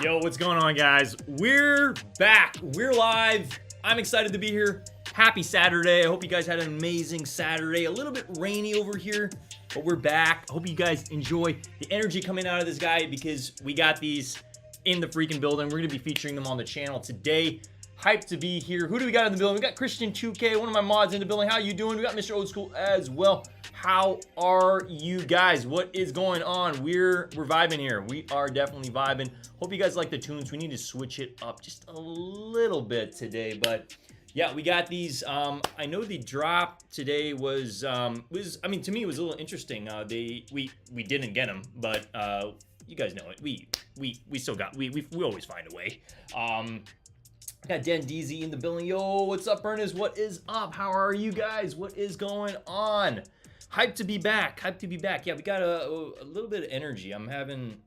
Yo, what's going on, guys? We're back. We're live. I'm excited to be here. Happy Saturday. I hope you guys had an amazing Saturday. A little bit rainy over here, but we're back. I hope you guys enjoy the energy coming out of this guy because we got these in the freaking building. We're going to be featuring them on the channel today. Hyped to be here. Who do we got in the building? We got Christian 2K, one of my mods in the building. How you doing? We got Mr. Old School as well. How are you guys? What is going on? We're vibing here. We are definitely vibing. Hope you guys like the tunes. We need to switch it up just a little bit today, but yeah, we got these. I know the drop today was I mean, to me it was a little interesting. We didn't get them, but you guys know it. We still got we always find a way. Got Dan DZ in the building. Yo, what's up, Ernest? What is up? How are you guys? What is going on? Hyped to be back. Hyped to be back. Yeah, we got a little bit of energy. I'm having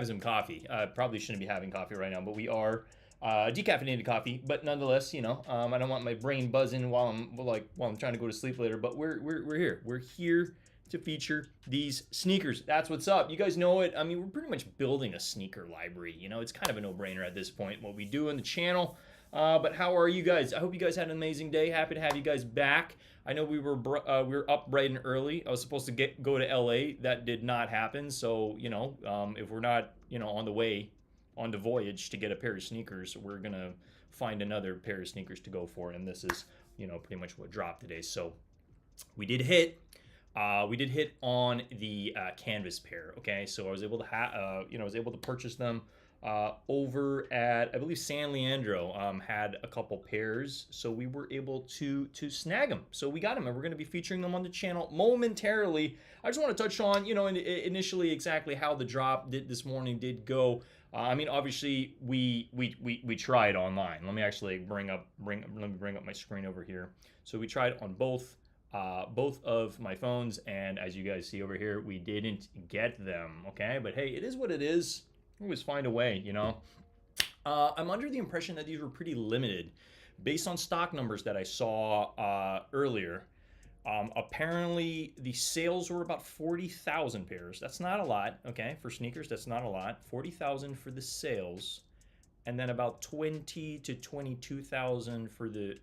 some coffee. Probably shouldn't be having coffee right now, but we are decaffeinated coffee. But nonetheless, you know, I don't want my brain buzzing while I'm trying to go to sleep later. But we're here. We're here to feature these sneakers. That's what's up. You guys know it. I mean, we're pretty much building a sneaker library. You know, it's kind of a no-brainer at this point, what we do on the channel. But how are you guys? I hope you guys had an amazing day. Happy to have you guys back. I know we were up bright and early. I was supposed to go to LA. That did not happen. So, you know, if we're not, you know, on the voyage to get a pair of sneakers, we're going to find another pair of sneakers to go for. And this is, you know, pretty much what dropped today. So we did hit on the canvas pair. Okay, so I was able to purchase them over at, I believe, San Leandro. Had a couple pairs, so we were able to snag them. So we got them, and we're going to be featuring them on the channel momentarily. I just want to touch on, you know, initially exactly how the drop this morning did go. I mean, obviously we tried online. Let me actually bring up my screen over here. So we tried on both of my phones, and as you guys see over here, we didn't get them. Okay, but hey, it is what it is. We always find a way, you know. I'm under the impression that these were pretty limited based on stock numbers that I saw earlier. Apparently the sales were about 40,000 pairs. That's not a lot, okay, for sneakers. That's not a lot. 40,000 for the sales, and then about 20 to 22,000 for the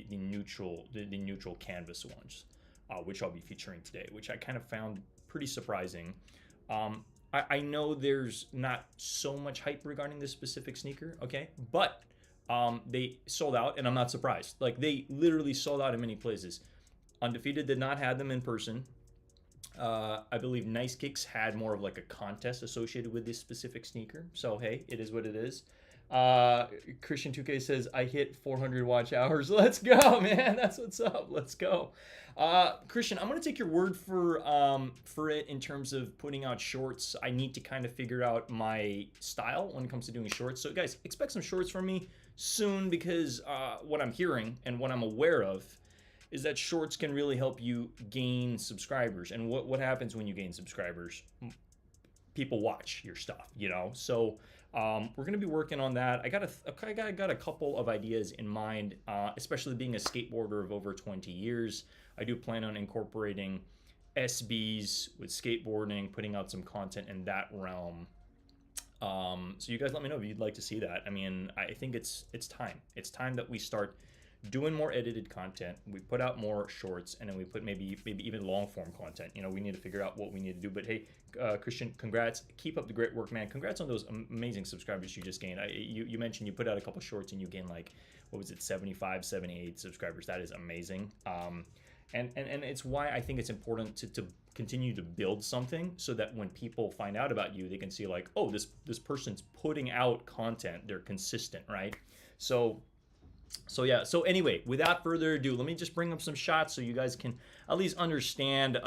neutral canvas ones, which I'll be featuring today, which I kind of found pretty surprising. I know there's not so much hype regarding this specific sneaker, okay, but they sold out, and I'm not surprised. Like, they literally sold out in many places. Undefeated did not have them in person. I believe Nice Kicks had more of like a contest associated with this specific sneaker. So hey, it is what it is. Christian 2K says, I hit 400 watch hours. Let's go, man. That's what's up. Let's go. Christian, I'm going to take your word for it in terms of putting out shorts. I need to kind of figure out my style when it comes to doing shorts. So guys, expect some shorts from me soon, because what I'm hearing and what I'm aware of is that shorts can really help you gain subscribers. And what happens when you gain subscribers? People watch your stuff, you know? So we're going to be working on that. I got a couple of ideas in mind, especially being a skateboarder of over 20 years. I do plan on incorporating SBs with skateboarding, putting out some content in that realm. So you guys let me know if you'd like to see that. I mean, I think it's time. It's time that we start doing more edited content. We put out more shorts, and then we put maybe even long form content. You know, we need to figure out what we need to do. But hey, Christian, congrats. Keep up the great work, man. Congrats on those amazing subscribers you just gained. You mentioned you put out a couple shorts and you gained, like, what was it, 75, 78 subscribers. That is amazing. And it's why I think it's important to continue to build something, so that when people find out about you, they can see like, oh, this person's putting out content. They're consistent, right? So yeah, so anyway, without further ado, let me just bring up some shots so you guys can at least understand, you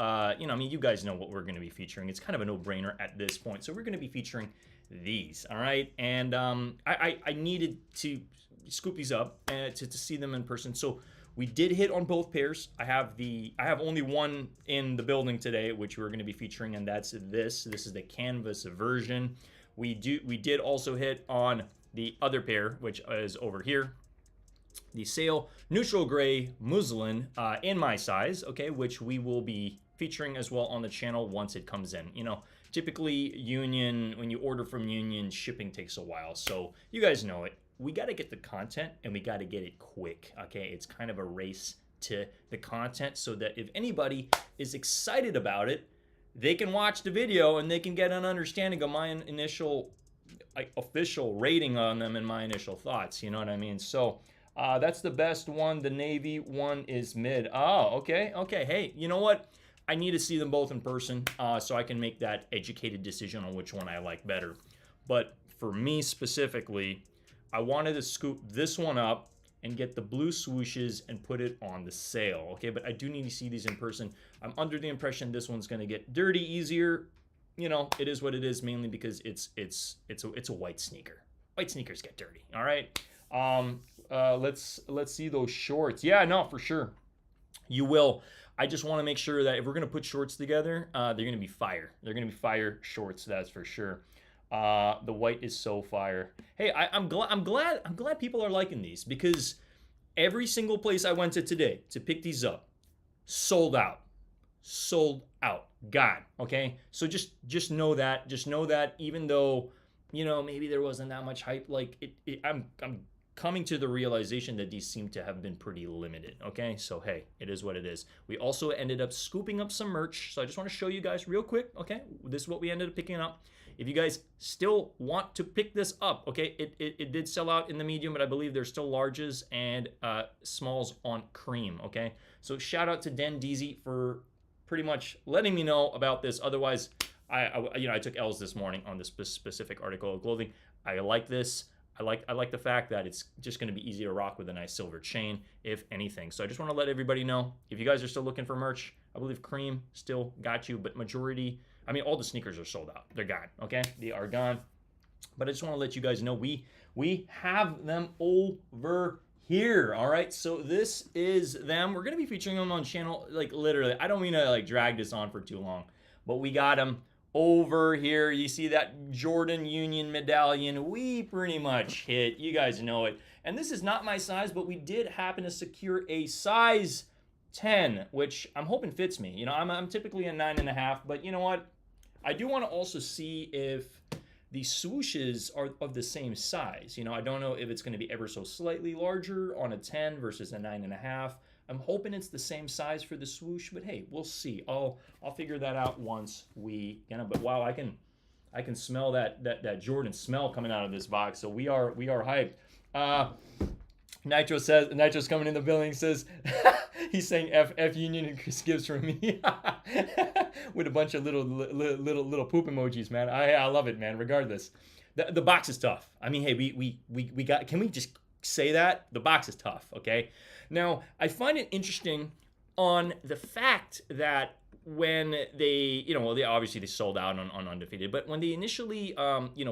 know, I mean, you guys know what we're going to be featuring. It's kind of a no-brainer at this point. So we're going to be featuring these, all right? And I needed to scoop these up to see them in person. So we did hit on both pairs. I have only one in the building today, which we're going to be featuring, and that's this. This is the canvas version. We did also hit on the other pair, which is over here. The Sail neutral gray muslin in my size, okay, which we will be featuring as well on the channel once it comes in. You know, typically Union, when you order from Union, shipping takes a while. So you guys know it. We got to get the content and we got to get it quick. Okay, it's kind of a race to the content so that if anybody is excited about it, they can watch the video and they can get an understanding of my initial official rating on them and my initial thoughts. You know what I mean? So that's the best one. The Navy one is mid. Oh, okay. Hey, you know what? I need to see them both in person so I can make that educated decision on which one I like better. But for me specifically, I wanted to scoop this one up and get the blue swooshes and put it on the sale. Okay, but I do need to see these in person. I'm under the impression this one's going to get dirty easier. You know, it is what it is, mainly because it's a white sneaker. White sneakers get dirty. All right. Let's see those shorts. Yeah, no, for sure. You will. I just want to make sure that if we're gonna put shorts together, they're gonna be fire. They're gonna be fire shorts. That's for sure. The white is so fire. Hey, I'm glad people are liking these, because every single place I went to today to pick these up, sold out. Gone. Okay, so just know that. Just know that even though, you know, maybe there wasn't that much hype, like I'm coming to the realization that these seem to have been pretty limited. Okay, so hey, it is what it is. We also ended up scooping up some merch, so I just want to show you guys real quick. Okay, this is what we ended up picking up. If you guys still want to pick this up, okay, it did sell out in the medium, but I believe there's still larges and smalls on cream. Okay, so shout out to Den Deezy for pretty much letting me know about this. Otherwise, I took L's this morning on this specific article of clothing. I like this. I like the fact that it's just going to be easy to rock with a nice silver chain, if anything. So I just want to let everybody know, if you guys are still looking for merch, I believe cream still got you, but majority, I mean, all the sneakers are sold out. They're gone, okay? They are gone. But I just want to let you guys know we have them over here, all right? So this is them. We're going to be featuring them on channel, like literally. I don't mean to like drag this on for too long, but we got them over here. You see that Jordan Union medallion? We pretty much hit. You guys know it. And this is not my size, but we did happen to secure a size 10, which I'm hoping fits me. You know, I'm typically a 9.5, but you know what? I do want to also see if the swooshes are of the same size. You know, I don't know if it's going to be ever so slightly larger on a 10 versus a 9.5. I'm hoping it's the same size for the swoosh, but hey, we'll see. I'll figure that out once we, you know. But wow, I can smell that Jordan smell coming out of this box. So we are hyped. Nitro's coming in the building, says he's saying F Union and Chris Gibbs from me with a bunch of little poop emojis, man. I love it, man. Regardless, the box is tough. I mean, hey, we got. Can we just say that the box is tough? Okay. Now, I find it interesting on the fact that when they, you know, well, obviously they sold out on Undefeated, but when they initially,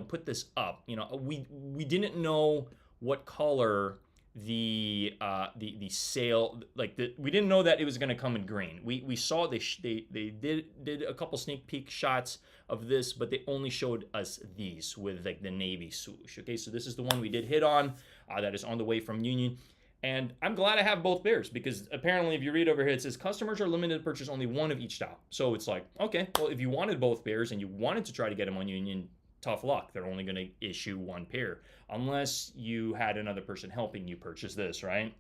put this up, you know, we didn't know what color the sale, like we didn't know that it was going to come in green. We saw they did a couple sneak peek shots of this, but they only showed us these with like the navy swoosh. Okay, so this is the one we did hit on, that is on the way from Union. And I'm glad I have both pairs, because apparently if you read over here, it says customers are limited to purchase only one of each style. So it's like, okay, well, if you wanted both pairs and you wanted to try to get them on Union, tough luck. They're only going to issue one pair unless you had another person helping you purchase this, right?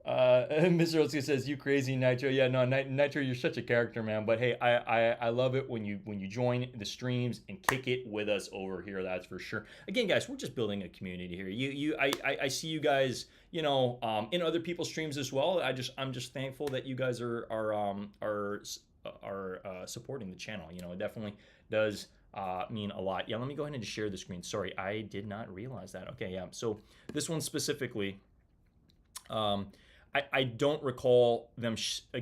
Mr. Otsuka says, "You crazy, Nitro." Yeah, no, Nitro, you're such a character, man. But hey, I love it when you join the streams and kick it with us over here. That's for sure. Again, guys, we're just building a community here. I see you guys, you know, in other people's streams as well. I'm just thankful that you guys are supporting the channel. You know, it definitely does mean a lot. Yeah, let me go ahead and just share the screen. Sorry, I did not realize that. Okay, yeah. So this one specifically. I don't recall them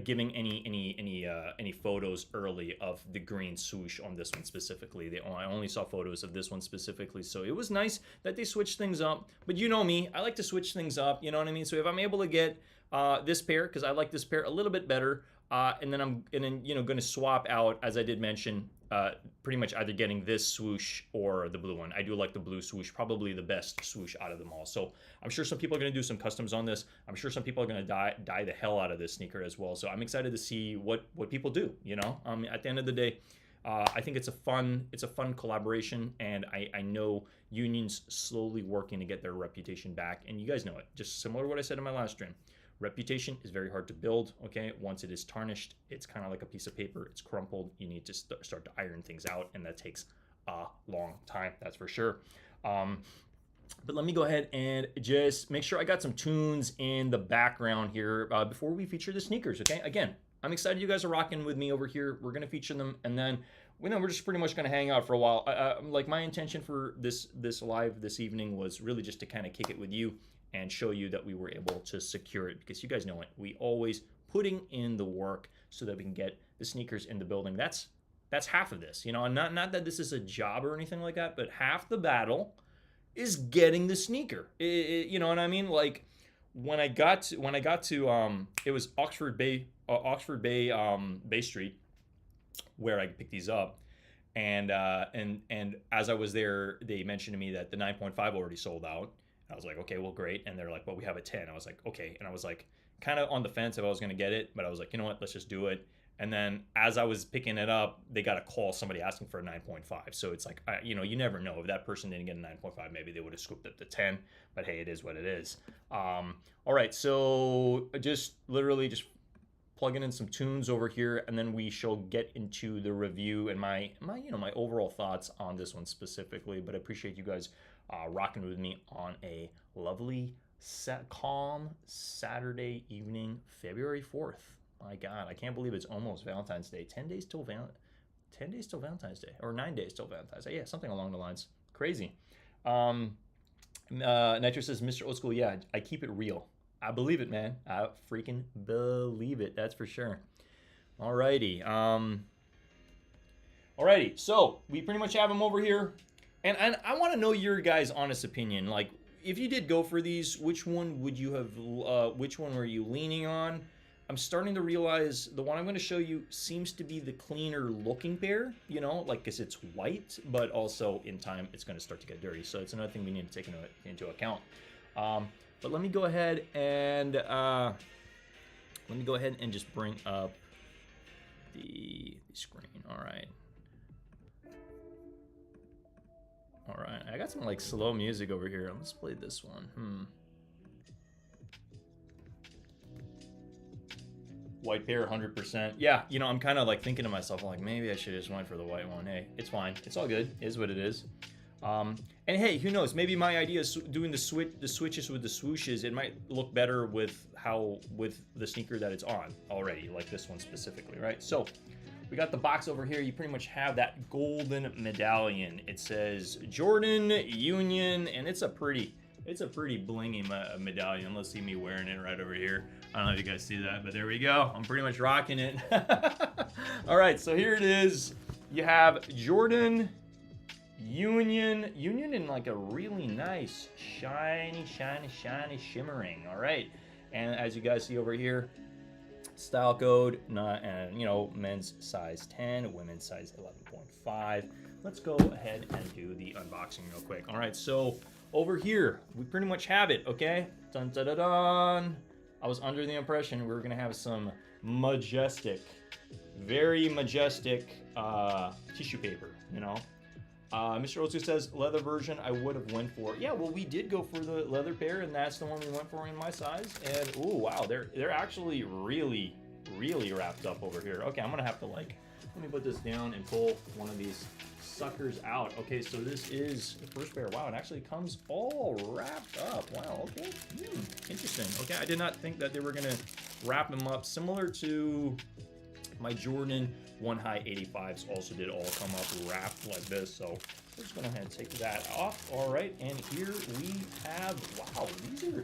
giving any photos early of the green swoosh on this one specifically. I only saw photos of this one specifically, so it was nice that they switched things up. But you know me, I like to switch things up. You know what I mean? So if I'm able to get this pair, because I like this pair a little bit better, and then going to swap out, as I did mention, pretty much either getting this swoosh or the blue one. I do like the blue swoosh, probably the best swoosh out of them all. So I'm sure some people are going to do some customs on this. I'm sure some people are going to dye the hell out of this sneaker as well. So I'm excited to see what people do. You know, at the end of the day, I think it's a fun collaboration, and I know Union's slowly working to get their reputation back, and you guys know it. Just similar to what I said in my last stream. Reputation is very hard to build, okay? Once it is tarnished, it's kind of like a piece of paper. It's crumpled. You need to start to iron things out, and that takes a long time, that's for sure. But let me go ahead and just make sure I got some tunes in the background here before we feature the sneakers, okay? Again, I'm excited you guys are rocking with me over here. We're going to feature them, and then we're just pretty much going to hang out for a while. Like, my intention for this live this evening was really just to kind of kick it with you and show you that we were able to secure it, because you guys know it. We always putting in the work so that we can get the sneakers in the building. That's half of this, you know, and not that this is a job or anything like that, but half the battle is getting the sneaker. You know what I mean? Like, when I got to it was Oxford Bay Bay Street where I picked these up, and as I was there, they mentioned to me that the 9.5 already sold out. I was like, okay, well, great. And they're like, well, we have a 10. I was like, okay. And I was like, kind of on the fence if I was going to get it, but I was like, you know what, let's just do it. And then as I was picking it up, they got a call, somebody asking for a 9.5. So it's like, you know, you never know. If that person didn't get a 9.5, maybe they would have scooped up the 10. But hey, it is what it is. All right, so just literally just plugging in some tunes over here, and then we shall get into the review and my overall thoughts on this one specifically. But I appreciate you guys rocking with me on a lovely, calm Saturday evening, February 4th. My God, I can't believe it's almost Valentine's Day. 10 days till Valentine's Day, or 9 days till Valentine's Day. Yeah, something along the lines. Crazy. Nitro says, Mr. Old School, yeah, I keep it real. I believe it, man. I freaking believe it. That's for sure. Alrighty. Alrighty. So we pretty much have them over here. And I want to know your guys' honest opinion. Like, if you did go for these, which one would you have, which one were you leaning on? I'm starting to realize the one I'm going to show you seems to be the cleaner looking pair, you know, like, because it's white, but also in time it's going to start to get dirty. So it's another thing we need to take into account. But let me go ahead and just bring up the screen. All right. All right, I got some like slow music over here. Let's play this one. White pair, 100%. Yeah, you know, I'm kind of like thinking to myself, like, maybe I should have just went for the white one. Hey, it's fine. It's all good. It is what it is. And hey, who knows? Maybe my idea is doing the switches with the swooshes. It might look better with the sneaker that it's on already, like this one specifically, right? So we got the box over here. You pretty much have that golden medallion. It says Jordan Union, and it's a pretty blingy medallion. Let's see me wearing it right over here. I don't know if you guys see that, but there we go. I'm pretty much rocking it. All right, so here it is. You have Jordan Union in like a really nice shiny shimmering. All right, and as you guys see over here, style code, and you know, men's size 10, women's size 11.5. Let's go ahead and do the unboxing real quick. All right, so over here we pretty much have it. Okay, dun dun dun dun. I was under the impression we were gonna have some majestic, very majestic tissue paper, you know. Mr. Otsu says leather version I would have went for. Yeah, well, we did go for the leather pair, and that's the one we went for in my size. And oh wow, they're actually really wrapped up over here. Okay, I'm gonna have to let me put this down and pull one of these suckers out. Okay, so this is the first pair. Wow, it actually comes all wrapped up. Wow, okay, interesting. Okay, I did not think that they were gonna wrap them up. Similar to my Jordan 1 High 85s also did all come up wrapped like this. So we're just gonna go ahead and take that off. All right, and here we have, wow, these are,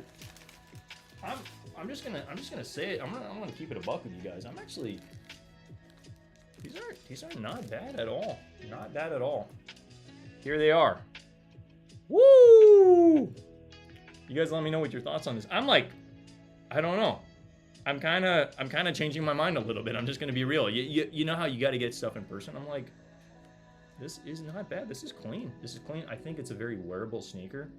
I'm just gonna say it. I'm gonna keep it a buck with you guys. I'm actually, these are not bad at all. Not bad at all. Here they are. Woo! You guys let me know what your thoughts on this. I'm like, I don't know. I'm kind of changing my mind a little bit. I'm just gonna be real. You know how you got to get stuff in person. I'm like, this is not bad. This is clean. This is clean. I think it's a very wearable sneaker.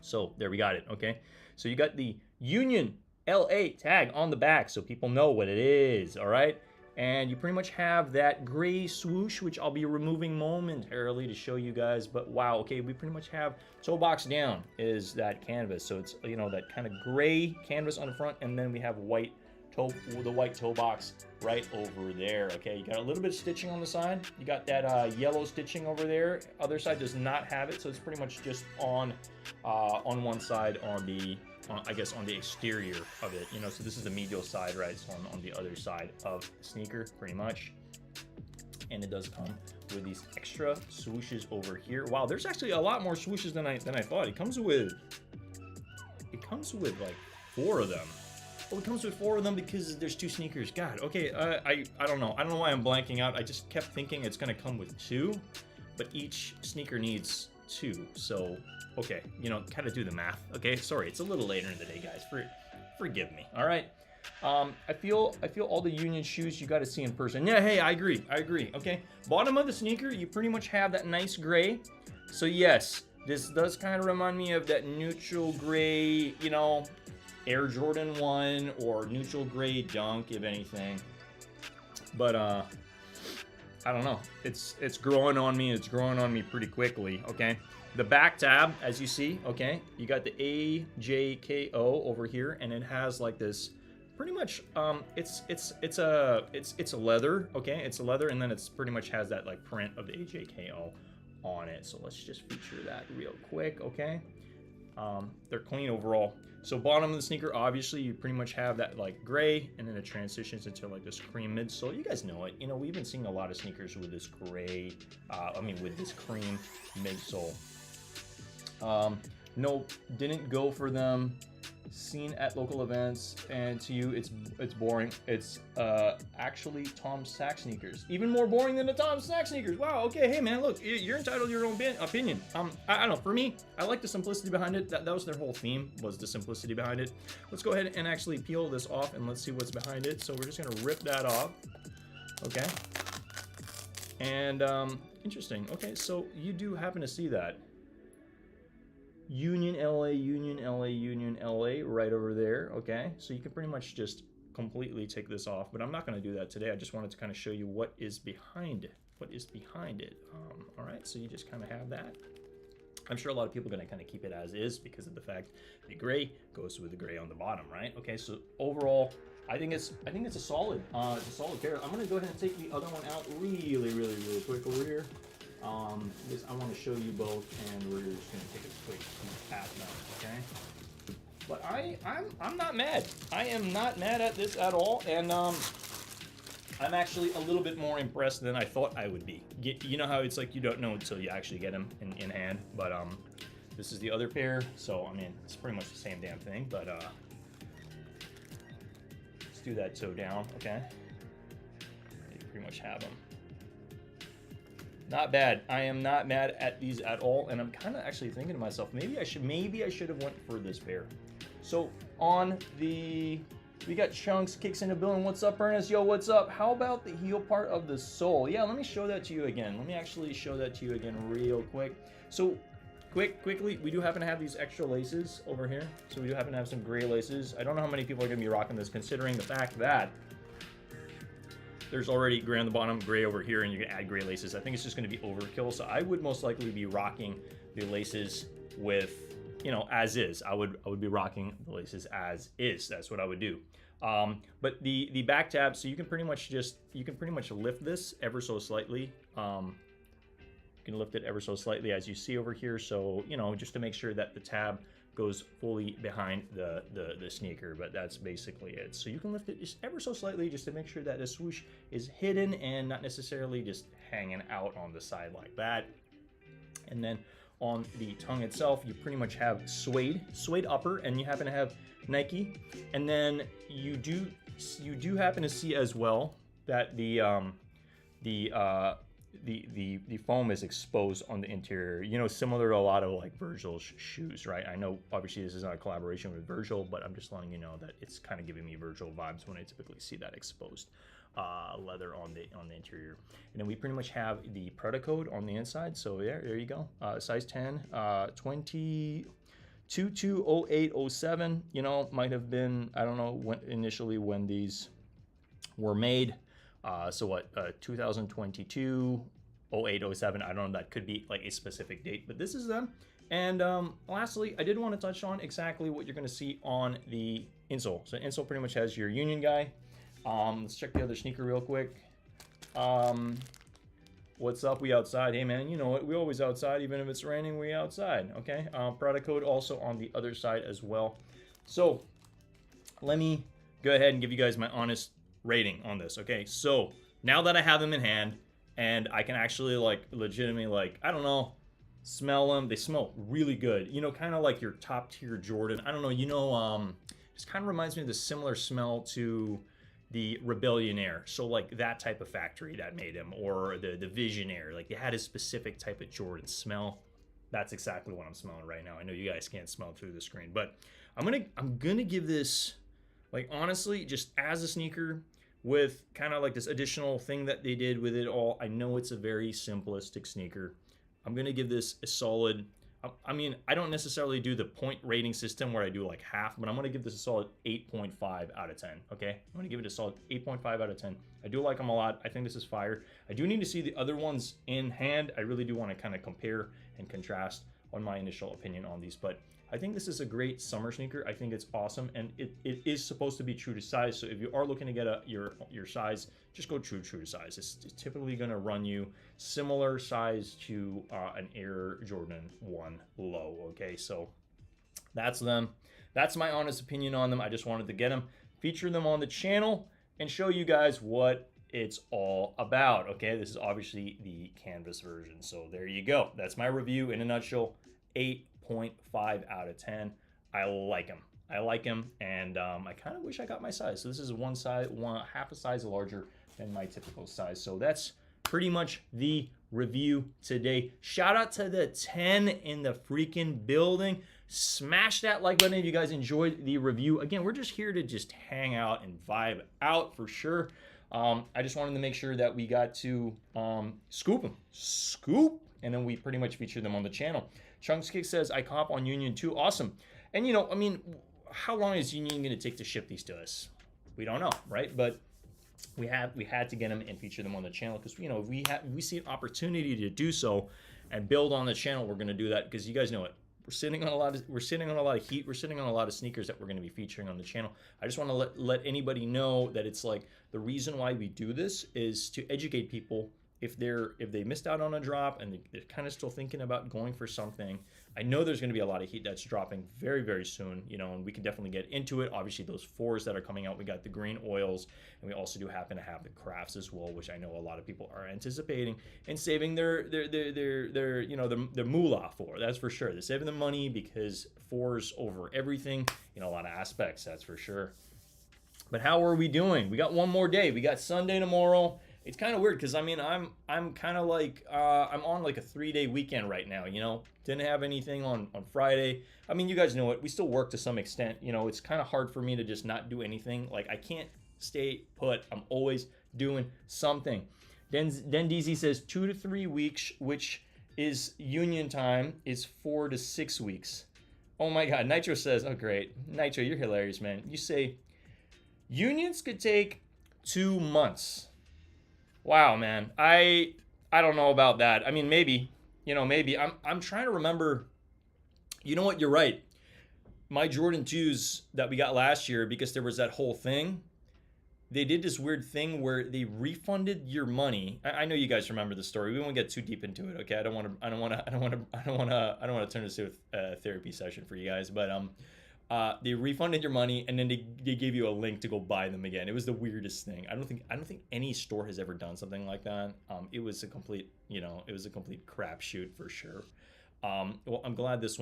So there we got it. Okay, so you got the Union LA tag on the back, so people know what it is. All right, and you pretty much have that gray swoosh, which I'll be removing momentarily to show you guys. But wow, okay, we pretty much have toe box down is that canvas, so it's, you know, that kind of gray canvas on the front, and then we have white toe, the white toe box right over there. Okay, you got a little bit of stitching on the side. You got that yellow stitching over there. Other side does not have it, so it's pretty much just on one side, on the I guess on the exterior of it, you know. So this is the medial side, right? So on the other side of the sneaker, pretty much. And it does come with these extra swooshes over here. Wow, there's actually a lot more swooshes than I thought. It comes with like 4 of them. Well, it comes with 4 of them because there's 2 sneakers. God, okay, I don't know. I don't know why I'm blanking out. I just kept thinking it's gonna come with 2, but each sneaker needs 2. So, okay, you know, kind of do the math. Okay, sorry, it's a little later in the day, guys. Forgive me. All right. I feel all the Union shoes you got to see in person. Yeah, hey, I agree. Okay, bottom of the sneaker, you pretty much have that nice gray. So yes, this does kind of remind me of that neutral gray, you know, Air Jordan 1 or neutral gray Dunk, if anything. But I don't know. It's growing on me. It's growing on me pretty quickly. Okay. The back tab, as you see, okay, you got the AJKO over here, and it has like this. Pretty much, it's a leather. Okay, it's a leather, and then it's pretty much has that like print of the AJKO on it. So let's just feature that real quick. Okay. They're clean overall. So bottom of the sneaker, obviously you pretty much have that like gray, and then it transitions into like this cream midsole. You guys know it. You know, we've been seeing a lot of sneakers with this gray, with this cream midsole. Nope, didn't go for them. Seen at local events, and to you it's boring. It's actually Tom Sack sneakers. Even more boring than the Tom Sack sneakers. Wow, okay, hey man, look, you're entitled to your own opinion. I don't know, for me, I like the simplicity behind it. That was their whole theme, was the simplicity behind it. Let's go ahead and actually peel this off, and let's see what's behind it. So we're just gonna rip that off. Okay. And interesting. Okay, so you do happen to see that Union LA, Union LA, Union LA right over there. Okay, so you can pretty much just completely take this off, but I'm not going to do that today. I just wanted to kind of show you what is behind it. All right, so you just kind of have that. I'm sure a lot of people are going to kind of keep it as is because of the fact the gray goes with the gray on the bottom, right? Okay, so overall, I think it's a solid pair. I'm going to go ahead and take the other one out really quick over here. Because I want to show you both, and we're just going to take a quick peek at them, okay? But I'm not mad. I am not mad at this at all, and I'm actually a little bit more impressed than I thought I would be. You know how it's like you don't know until you actually get them in hand, but this is the other pair, so I mean it's pretty much the same damn thing, but let's do that toe down, okay? You pretty much have them. Not bad. I am not mad at these at all, and I'm kind of actually thinking to myself, maybe I should have went for this pair. So on the, we got Chunks kicks in the building. What's up, Ernest? Yo, what's up? How about the heel part of the sole? Yeah, let me show that to you again. Let me actually show that to you again real quick. So quickly, we do happen to have these extra laces over here. So we do happen to have some gray laces. I don't know how many people are gonna be rocking this, considering the fact that there's already gray on the bottom, gray over here, and you can add gray laces. I think it's just going to be overkill, so I would most likely be rocking the laces with, you know, as is. I would be rocking the laces as is. That's what I would do. But the back tab, so you can pretty much lift this ever so slightly. You can lift it ever so slightly, as you see over here. So, you know, just to make sure that the tab goes fully behind the sneaker, but that's basically it. So you can lift it just ever so slightly just to make sure that the swoosh is hidden and not necessarily just hanging out on the side like that. And then on the tongue itself, you pretty much have suede upper, and you happen to have Nike. And then you do happen to see as well that the foam is exposed on the interior, you know, similar to a lot of like Virgil's shoes, right? I know obviously this is not a collaboration with Virgil, but I'm just letting you know that it's kind of giving me Virgil vibes when I typically see that exposed. leather on the interior. And then we pretty much have the product code on the inside. So there you go. Size 10, 220807. You know, might have been, I don't know when initially when these were made. So what, 2022 0807. I don't know, that could be like a specific date, but this is them. And lastly, I did want to touch on exactly what you're going to see on the insole. So insole pretty much has your Union guy. Let's check the other sneaker real quick. What's up? We outside. Hey man, you know what? We always outside, even if it's raining. We outside. Okay. Product code also on the other side as well. So let me go ahead and give you guys my honest rating on this. Okay. So now that I have them in hand and I can actually like legitimately like, I don't know, smell them. They smell really good. You know, kind of like your top tier Jordan. I don't know. You know, this kind of reminds me of the similar smell to the Rebellionaire. So like that type of factory that made him, or the Visionaire. Like they had a specific type of Jordan smell. That's exactly what I'm smelling right now. I know you guys can't smell through the screen, but I'm gonna give this, like, honestly, just as a sneaker with kind of like this additional thing that they did with it all. I know it's a very simplistic sneaker. I'm gonna give this a solid, I mean, I don't necessarily do the point rating system where I do like half, but I'm gonna give this a solid 8.5 out of 10. Okay, I'm gonna give it a solid 8.5 out of 10. I do like them a lot. I think this is fire. I do need to see the other ones in hand. I really do want to kind of compare and contrast on my initial opinion on these, but I think this is a great summer sneaker. I think it's awesome, and it is supposed to be true to size. So if you are looking to get your size, just go true to size. It's typically going to run you similar size to an Air Jordan 1 low. Okay, so that's them. That's my honest opinion on them. I just wanted to get them, feature them on the channel, and show you guys what it's all about. Okay, this is obviously the canvas version. So there you go. That's my review in a nutshell. 8.5 out of 10. I like them. I like them, and I kind of wish I got my size. So this is half a size larger than my typical size. So that's pretty much the review today. Shout out to the 10 in the freaking building. Smash that like button if you guys enjoyed the review. Again, we're just here to just hang out and vibe out for sure. I just wanted to make sure that we got to scoop them. And then we pretty much featured them on the channel. Chunks Kick says, I cop on Union too. Awesome. And you know, I mean, how long is Union going to take to ship these to us? We don't know, right? But we had to get them and feature them on the channel, because, you know, if we see an opportunity to do so and build on the channel, we're going to do that, because you guys know it. We're sitting on a lot of heat. We're sitting on a lot of sneakers that we're going to be featuring on the channel. I just want to let anybody know that it's like, the reason why we do this is to educate people. If they missed out on a drop and they're kind of still thinking about going for something, I know there's going to be a lot of heat that's dropping very, very soon, you know, and we can definitely get into it. Obviously, those 4s that are coming out, we got the green oils, and we also do happen to have the crafts as well, which I know a lot of people are anticipating and saving their you know, their moolah for. That's for sure. They're saving the money, because 4s over everything in a lot of aspects. That's for sure. But how are we doing? We got one more day. We got Sunday tomorrow. It's kind of weird, because I mean, I'm kind of like I'm on like a 3-day weekend right now, you know. Didn't have anything on Friday. I mean, you guys know it. We still work to some extent, you know. It's kind of hard for me to just not do anything. Like, I can't stay put. I'm always doing something. Den DZ says 2 to 3 weeks, which is Union time, is 4 to 6 weeks. Oh my God. Nitro says, oh great, Nitro, you're hilarious, man. You say Unions could take 2 months. Wow, man. I don't know about that. I mean, maybe, you know, maybe. I'm trying to remember. You know what? You're right. My Jordan 2s that we got last year, because there was that whole thing, they did this weird thing where they refunded your money. I know you guys remember the story. We won't get too deep into it, okay? I don't want to turn this into a therapy session for you guys, but they refunded your money, and then they gave you a link to go buy them again. It was the weirdest thing. I don't think any store has ever done something like that. It was a complete, you know, it was a complete crapshoot for sure. Well, I'm glad this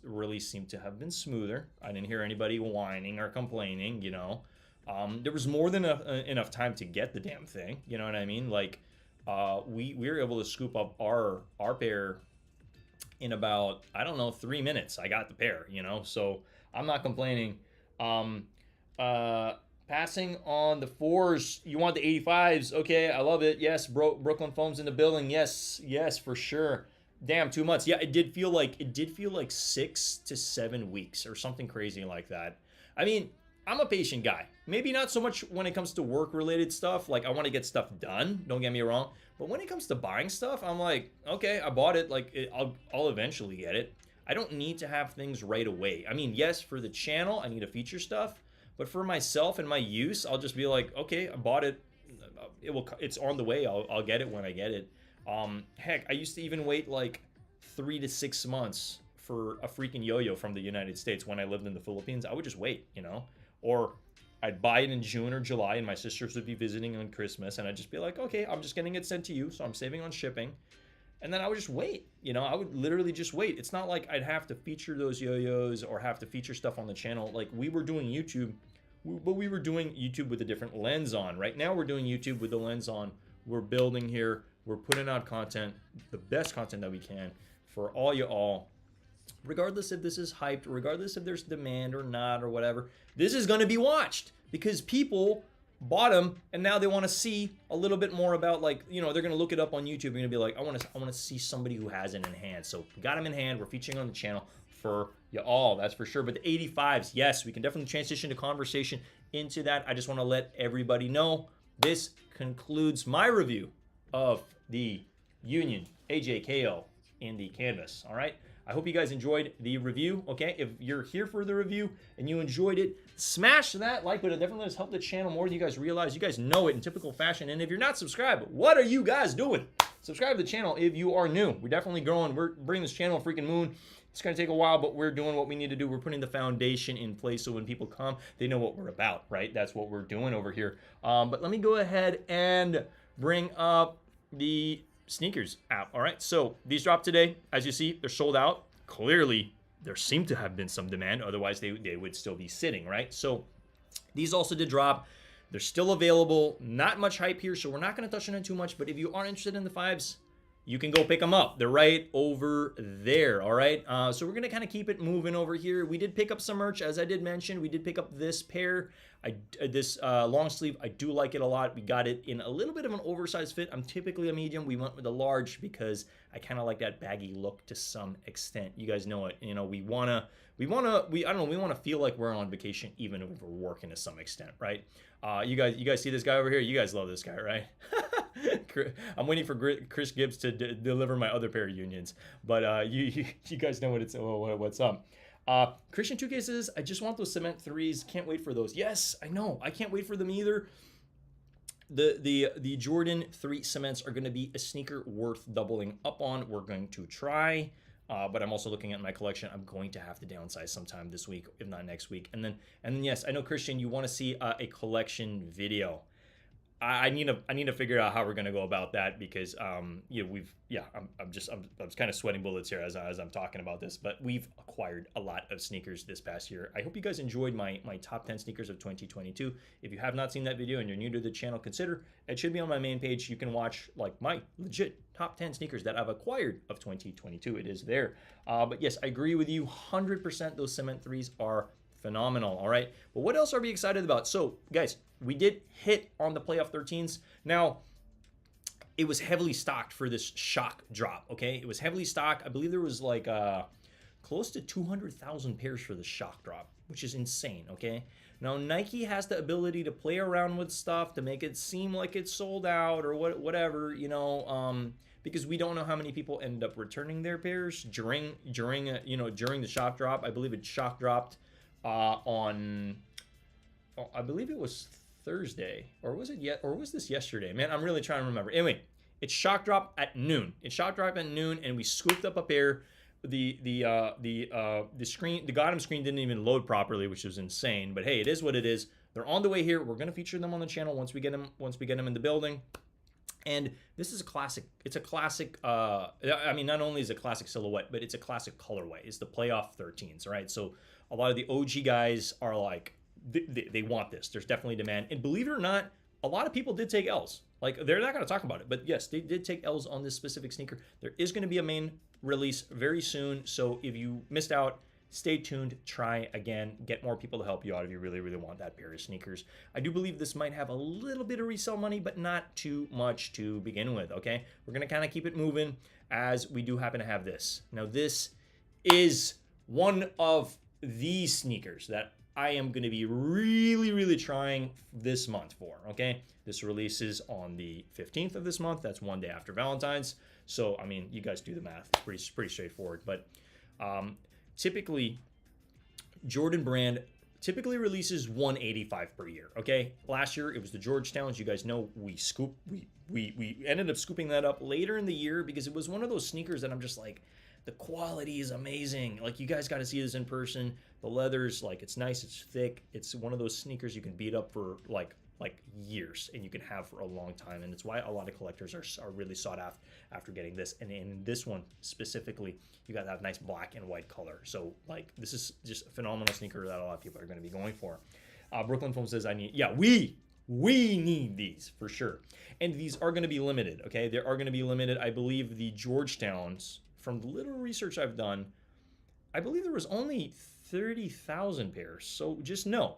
really seemed to have been smoother. I didn't hear anybody whining or complaining, you know. There was more than enough time to get the damn thing, you know what I mean? Like, we were able to scoop up our pair in about, I don't know, 3 minutes. I got the pair, you know, so I'm not complaining. Passing on the 4s. You want the 85s. Okay, I love it. Yes, Brooklyn Foam's in the building. Yes, yes, for sure. Damn, 2 months. Yeah, it did feel like 6 to 7 weeks or something crazy like that. I mean, I'm a patient guy. Maybe not so much when it comes to work related stuff. Like, I want to get stuff done. Don't get me wrong. But when it comes to buying stuff, I'm like, okay, I bought it. Like, I'll eventually get it. I don't need to have things right away. I mean, yes, for the channel, I need to feature stuff. But for myself and my use, I'll just be like, okay, I bought it. It's on the way. I'll get it when I get it. Heck, I used to even wait like 3 to 6 months for a freaking yo-yo from the United States when I lived in the Philippines. I would just wait, you know, or I'd buy it in June or July, and my sisters would be visiting on Christmas, and I'd just be like, okay, I'm just getting it sent to you, so I'm saving on shipping. And then I would just wait, you know, I would literally just wait. It's not like I'd have to feature those yo-yos or have to feature stuff on the channel. Like, we were doing YouTube, but we were doing YouTube with a different lens on. Right now we're doing YouTube with the lens on. We're building here. We're putting out content, the best content that we can for all you all. Regardless if this is hyped, regardless if there's demand or not or whatever, this is going to be watched because people bought them and now they want to see a little bit more about, like, you know, they're going to look it up on YouTube. They're going to be like, I want to see somebody who has it in hand. So we got them in hand. We're featuring on the channel for you all, that's for sure. But the 85s, yes, we can definitely transition the conversation into that. I just want to let everybody know this concludes my review of the Union AJKO in the canvas. All right, I hope you guys enjoyed the review. Okay, if you're here for the review and you enjoyed it, smash that like button. It definitely has helped the channel more than you guys realize. You guys know it in typical fashion. And if you're not subscribed, what are you guys doing? Subscribe to the channel if you are new. We're definitely growing. We're bringing this channel a freaking moon. It's going to take a while, but we're doing what we need to do. We're putting the foundation in place so when people come, they know what we're about, right? That's what we're doing over here. But let me go ahead and bring up the sneakers app. All right, so these dropped today. As you see, they're sold out. Clearly, there seemed to have been some demand. Otherwise, they would still be sitting, right? So these also did drop. They're still available. Not much hype here, so we're not going to touch on it too much. But if you are interested in the 5s, you can go pick them up. They're right over there, all right? So we're going to kind of keep it moving over here. We did pick up some merch, as I did mention. We did pick up this pair, this long sleeve. I do like it a lot. We got it in a little bit of an oversized fit. I'm typically a medium. We went with a large because I kind of like that baggy look to some extent. You guys know it. You know, we want to feel like we're on vacation even if we're working to some extent, right? You guys see this guy over here? You guys love this guy, right? I'm waiting for Chris Gibbs to deliver my other pair of Unions, but you guys know what's up. Christian 2 cases. I just want those cement 3s. Can't wait for those. Yes, I know. I can't wait for them either. The Jordan 3 cements are going to be a sneaker worth doubling up on. We're going to try. But I'm also looking at my collection. I'm going to have to downsize sometime this week, if not next week. And then yes, I know, Christian, you want to see a collection video. I need to figure out how we're gonna go about that because I'm kind of sweating bullets here as I'm talking about this. But we've acquired a lot of sneakers this past year. I hope you guys enjoyed my top 10 sneakers of 2022. If you have not seen that video and you're new to the channel, consider it should be on my main page. You can watch like my legit top 10 sneakers that I've acquired of 2022. It is there. But yes, I agree with you 100%. Those cement 3s are phenomenal. All right, but what else are we excited about? So guys, we did hit on the playoff 13s. Now it was heavily stocked for this shock drop. Okay, it was heavily stocked. I believe there was like close to 200,000 pairs for the shock drop, which is insane. Okay, now Nike has the ability to play around with stuff to make it seem like it's sold out or whatever, you know, because we don't know how many people end up returning their pairs during the shock drop. I believe it shock dropped on, I believe it was Thursday, or was this yesterday? Man, I'm really trying to remember. Anyway, it shock dropped at noon. And we scooped up a pair. The bottom screen didn't even load properly, which was insane. But hey, it is what it is. They're on the way here. We're gonna feature them on the channel once we get them in the building. And this is a classic. It's a classic. I mean, not only is it a classic silhouette, but it's a classic colorway. It's the playoff 13s, right? So a lot of the OG guys are like, they want this. There's definitely demand. And believe it or not, a lot of people did take L's. Like, they're not going to talk about it, but yes, they did take L's on this specific sneaker. There is going to be a main release very soon. So if you missed out, stay tuned, try again, get more people to help you out if you really, really want that pair of sneakers. I do believe this might have a little bit of resale money, but not too much to begin with, okay? We're gonna kind of keep it moving as we do happen to have this. Now, this is one of these sneakers that I am going to be really, really trying this month for, okay? This releases on the 15th of this month. That's one day after Valentine's. So, I mean, you guys do the math. It's pretty straightforward. But typically, Jordan Brand typically releases 185 per year, okay? Last year, it was the Georgetowns. You guys know we ended up scooping that up later in the year because it was one of those sneakers that I'm just like, the quality is amazing. Like, you guys got to see this in person. The leather's like, it's nice, it's thick. It's one of those sneakers you can beat up for like years and you can have for a long time. And it's why a lot of collectors are really sought after getting this. And in this one specifically, you got to have nice black and white color. So like, this is just a phenomenal sneaker that a lot of people are going to be going for. Brooklyn Foam says, we need these for sure. And these are going to be limited, okay? They are going to be limited. I believe the Georgetowns, from the little research I've done, I believe there was only 30,000 pairs. So just know,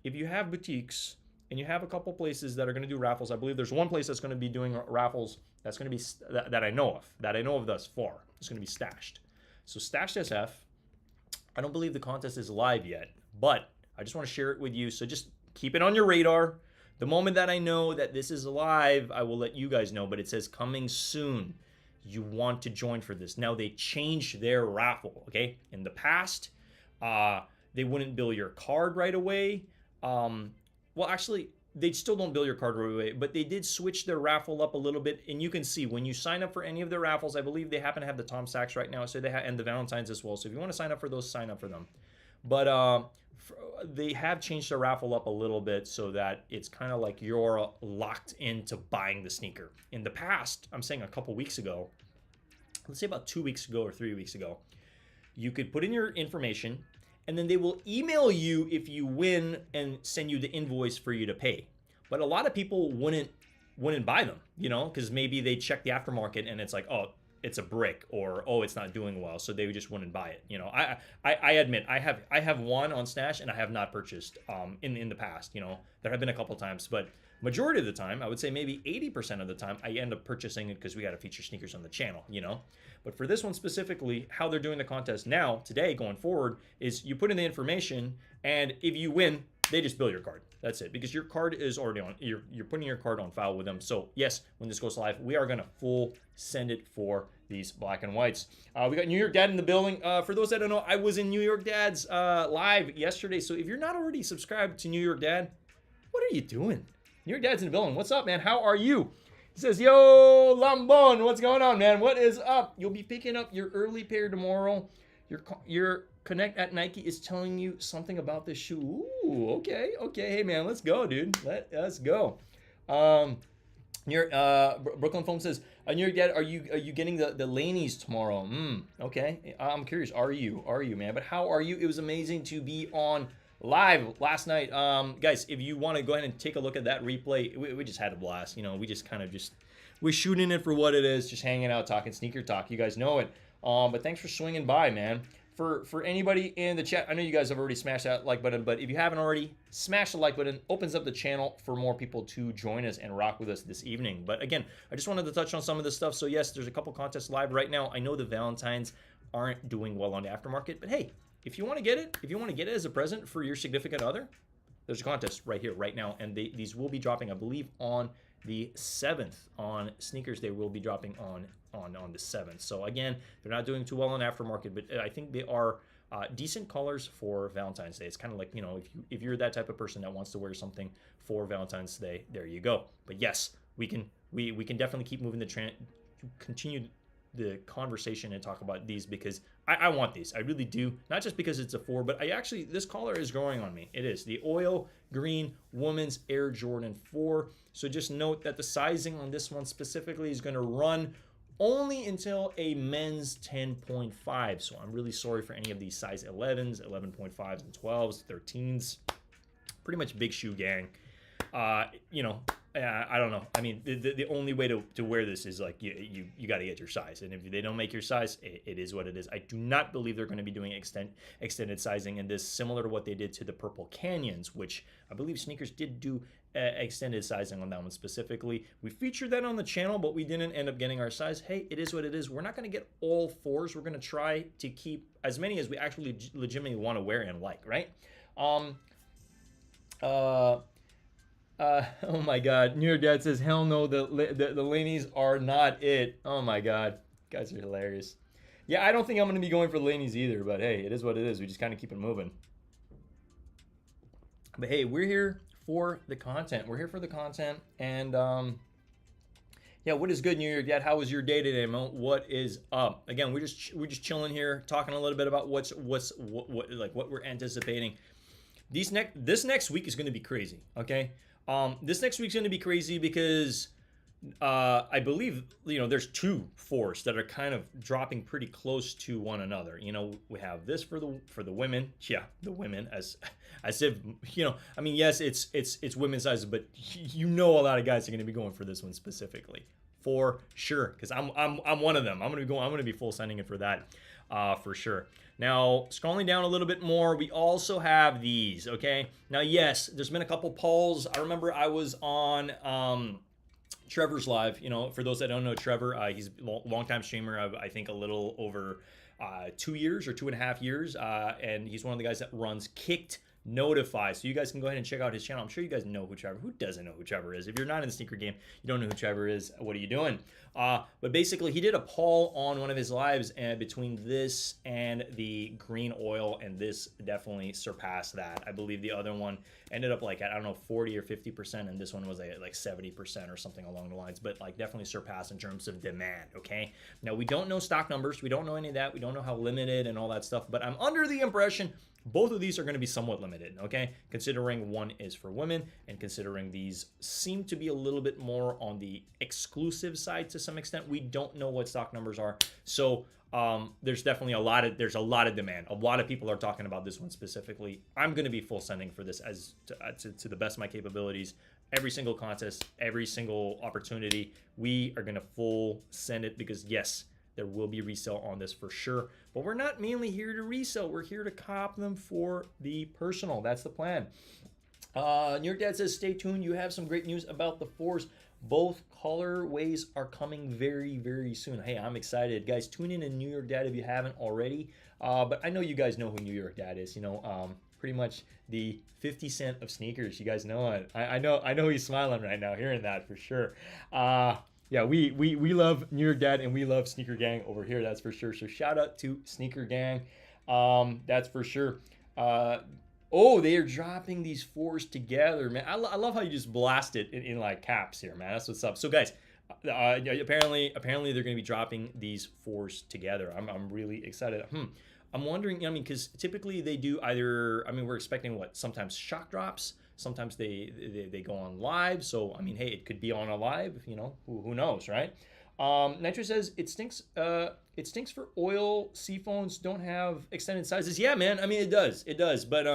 if you have boutiques and you have a couple places that are going to do raffles, I believe there's one place that's going to be doing raffles that's going to be, that I know of thus far. It's going to be Stashed. So Stashed SF, I don't believe the contest is live yet, but I just want to share it with you. So just keep it on your radar. The moment that I know that this is live, I will let you guys know, but it says coming soon. You want to join for this. Now, they changed their raffle, okay? In the past, they wouldn't bill your card right away. Well, actually, they still don't bill your card right away, but they did switch their raffle up a little bit. And you can see when you sign up for any of their raffles, I believe they happen to have the Tom Sachs right now, so they and the Valentines as well. So if you want to sign up for those, sign up for them. But they have changed their raffle up a little bit so that it's kind of like you're locked into buying the sneaker. In the past, I'm saying a couple weeks ago, let's say about 2 weeks ago or 3 weeks ago, you could put in your information and then they will email you if you win and send you the invoice for you to pay. But a lot of people wouldn't buy them, you know, because maybe they check the aftermarket and it's like, oh, it's a brick, or oh, it's not doing well, so they just wouldn't buy it. You know, I admit I have one on Stash and I have not purchased in the past. You know, there have been a couple times, but majority of the time, I would say maybe 80% of the time, I end up purchasing it because we got to feature sneakers on the channel. You know, but for this one specifically, how they're doing the contest now today going forward is you put in the information, and if you win, they just bill your card. That's it, because your card is already on. You're putting your card on file with them. So yes, when this goes live, we are gonna full send it for these black and whites. We got New York Dad in the building. For those that don't know, I was in New York Dad's live yesterday. So if you're not already subscribed to New York Dad, what are you doing? New York Dad's in the building. What's up, man? How are you? He says, yo, Lambon, what's going on, man? What is up? You'll be picking up your early pair tomorrow. Your Connect at Nike is telling you something about this shoe. Ooh, okay. Hey, man, let's go, dude. Let's go. Brooklyn Foam says, New York Dad, are you getting the Laneys tomorrow? Okay. I'm curious. Are you, man? But how are you? It was amazing to be on live last night. Guys, if you want to go ahead and take a look at that replay, we just had a blast. You know, we just kind of we're shooting it for what it is, just hanging out, talking sneaker talk. You guys know it. But thanks for swinging by, man. For anybody in the chat, I know you guys have already smashed that like button, but if you haven't already, smash the like button. Opens up the channel for more people to join us and rock with us this evening. But again, I just wanted to touch on some of this stuff. So yes, there's a couple contests live right now. I know the Valentines aren't doing well on the aftermarket, but hey, if you want to get it, as a present for your significant other, there's a contest right here, right now, and these will be dropping, I believe, on the 7th on sneakers. They will be dropping on the 7th. So again, they're not doing too well on aftermarket, but I think they are decent colors for Valentine's Day. It's kind of like, you know, if you're that type of person that wants to wear something for Valentine's Day, there you go. But yes, we can definitely keep moving continue the conversation and talk about these, because I want these. I really do. Not just because it's a 4, but this color is growing on me. It is the oil green women's Air Jordan 4. So just note that the sizing on this one specifically is going to run only until a men's 10.5. So I'm really sorry for any of these size 11s, 11.5s and 12s, 13s. Pretty much big shoe gang. You know, I don't know. I mean, the only way to wear this is like you got to get your size, and if they don't make your size, it is what it is. I do not believe they're going to be doing extended sizing in this, similar to what they did to the Purple Canyons, which I believe sneakers did do extended sizing on that one specifically. We featured that on the channel, but we didn't end up getting our size. Hey, it is what it is. We're not going to get all 4s. We're going to try to keep as many as we actually legitimately want to wear and like, right? Oh my God, New York Dad says, hell no, the Laneys are not it. Oh my God, guys are hilarious. Yeah, I don't think I'm going to be going for the Laneys either, but hey, it is what it is. We just kind of keep it moving. But hey, we're here for the content. We're here for the content. And yeah, what is good, New York Dad? How was your day today, Mo? What is up? Again, we're just chilling here, talking a little bit about what we're anticipating. This next week is going to be crazy, okay? This next week's going to be crazy because I believe, there's 2 4s that are kind of dropping pretty close to one another. We have this for the women. Yeah, the women, as if, I mean, yes, it's women's sizes, but a lot of guys are going to be going for this one specifically, for sure, because I'm one of them. I'm going to be full sending it for that, for sure. Now, scrolling down a little bit more, we also have these, okay? Now, yes, there's been a couple polls. I remember I was on Trevor's live. For those that don't know Trevor, he's a longtime streamer of, I think, a little over 2 years or 2.5 years, and he's one of the guys that runs Kicked Notify. So you guys can go ahead and check out his channel. I'm sure you guys know who Trevor. Who doesn't know who Trevor is? If you're not in the sneaker game, you don't know who Trevor is. What are you doing? But basically, he did a poll on one of his lives, and between this and the green oil, and this definitely surpassed that. I believe the other one ended up like at, I don't know, 40 or 50%, and this one was like 70% or something along the lines, but like definitely surpassed in terms of demand. Okay. Now we don't know stock numbers. We don't know any of that. We don't know how limited and all that stuff. But I'm under the impression both of these are going to be somewhat limited, okay? Considering one is for women, and considering these seem to be a little bit more on the exclusive side to some extent. We don't know what stock numbers are. So there's definitely a lot of demand. A lot of people are talking about this one specifically. I'm going to be full sending for this as to the best of my capabilities. Every single contest, every single opportunity, we are going to full send it, because yes, there will be resale on this for sure. But we're not mainly here to resell. We're here to cop them for the personal. That's the plan. New York Dad says, stay tuned. You have some great news about the 4s. Both colorways are coming very, very soon. Hey, I'm excited. Guys, tune in to New York Dad if you haven't already. But I know you guys know who New York Dad is. Pretty much the 50 Cent of sneakers. You guys know it. I know he's smiling right now hearing that for sure. Yeah, we love New York Dad, and we love Sneaker Gang over here, that's for sure. So shout out to Sneaker Gang, that's for sure. Oh, they are dropping these 4s together, man. I love how you just blast it in like caps here, man. That's what's up. So guys, apparently they're going to be dropping these 4s together. I'm really excited. I'm wondering, because typically they do either, we're expecting sometimes shock drops. Sometimes they go on live. So, hey, it could be on a live, who knows, right? Nitro says, it stinks for oil. C-phones don't have extended sizes. Yeah, man. It does. But,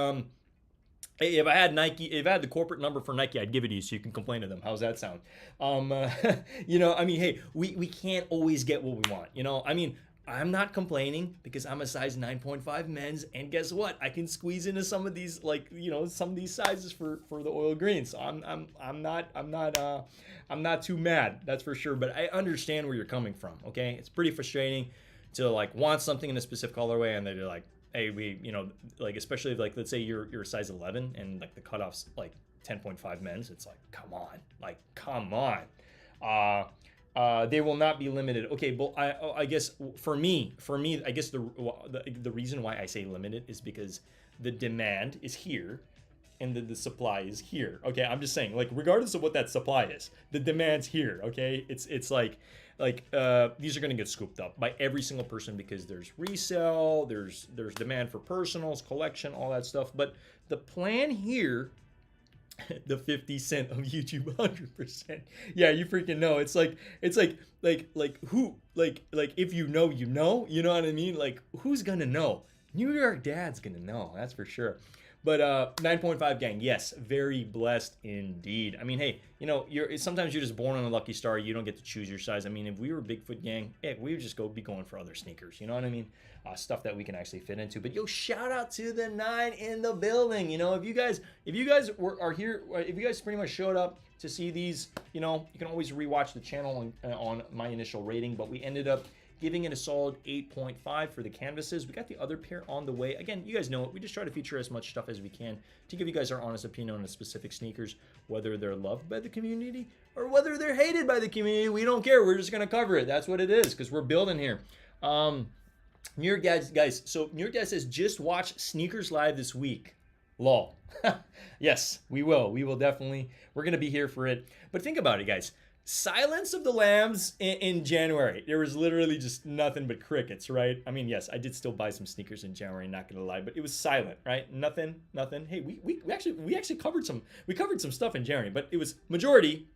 hey, if I had the corporate number for Nike, I'd give it to you so you can complain to them. How's that sound? Hey, we can't always get what we want, I'm not complaining, because I'm a size 9.5 men's, and guess what? I can squeeze into some of these, some of these sizes for the oil green. So I'm not too mad, that's for sure. But I understand where you're coming from. Okay, it's pretty frustrating to want something in a specific colorway, and they're like, hey, we, especially let's say you're a size 11, and the cutoff's 10.5 men's. It's come on. They will not be limited. Okay, but I guess for me, I guess the reason why I say limited is because the demand is here, and the supply is here. Okay, I'm just saying, regardless of what that supply is, the demand's here. Okay, it's these are gonna get scooped up by every single person, because there's resale, there's demand for personals, collection, all that stuff. But the plan here, the 50 Cent of YouTube, 100%. Yeah, you freaking know. It's like who, if you know, you know what I mean? Who's gonna know? New York Dad's gonna know, that's for sure. But 9.5 gang, yes, very blessed indeed. I mean, hey, you know, sometimes you're just born on a lucky star. You don't get to choose your size. I mean, if we were Bigfoot gang, heck, we would just be going for other sneakers. You know what I mean? Stuff that we can actually fit into. But yo, shout out to the 9 in the building. You know, if you guys are here, if you guys pretty much showed up to see these, you know, you can always rewatch the channel on my initial rating. But we ended up giving it a solid 8.5 for the canvases. We got the other pair on the way. Again, you guys know it. We just try to feature as much stuff as we can to give you guys our honest opinion on the specific sneakers, whether they're loved by the community or whether they're hated by the community. We don't care. We're just going to cover it. That's what it is because we're building here. New York guys. So New York guys says, just watch Sneakers Live this week. Lol. Yes, we will. We will definitely. We're going to be here for it. But think about it, guys. Silence of the Lambs in January. There was literally just nothing but crickets, right? I mean, yes, I did still buy some sneakers in January, not gonna lie, but it was silent, right? Nothing. Hey, we actually covered some stuff in January, but it was majority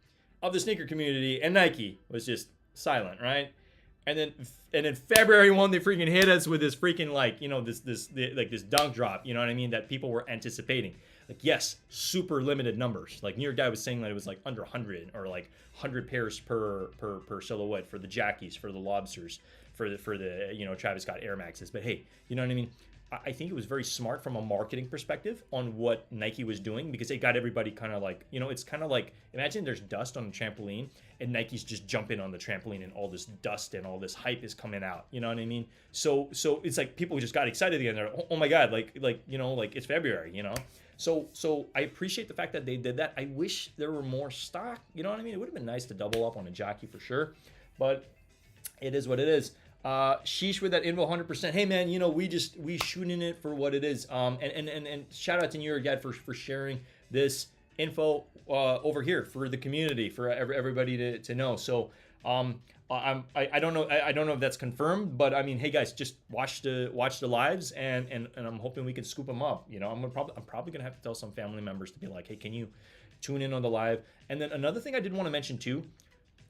of the sneaker community and Nike was just silent, right? And then February 1, they freaking hit us with this freaking this dunk drop, you know what I mean, that people were anticipating. Like, yes, super limited numbers. Like New York guy was saying that it was like under 100 or like 100 pairs per silhouette for the Jackies, for the Lobsters, for the Travis Scott Air Maxes. But hey, you know what I mean? I think it was very smart from a marketing perspective on what Nike was doing because it got everybody kind of like, it's kind of like, imagine there's dust on a trampoline and Nike's just jumping on the trampoline and all this dust and all this hype is coming out. You know what I mean? So it's like people just got excited again. They're, oh my God, like it's February, you know? So I appreciate the fact that they did that. I wish there were more stock. You know what I mean? It would have been nice to double up on a jockey for sure, but it is what it is. Sheesh with that info 100%. Hey man, we shooting it for what it is. And shout out to New York Dad for sharing this info over here for the community, for everybody to know. So I don't know if that's confirmed, but I mean, hey guys, just watch the lives and I'm hoping we can scoop them up. I'm probably gonna have to tell some family members to be like, hey, can you tune in on the live? And then another thing I did want to mention too.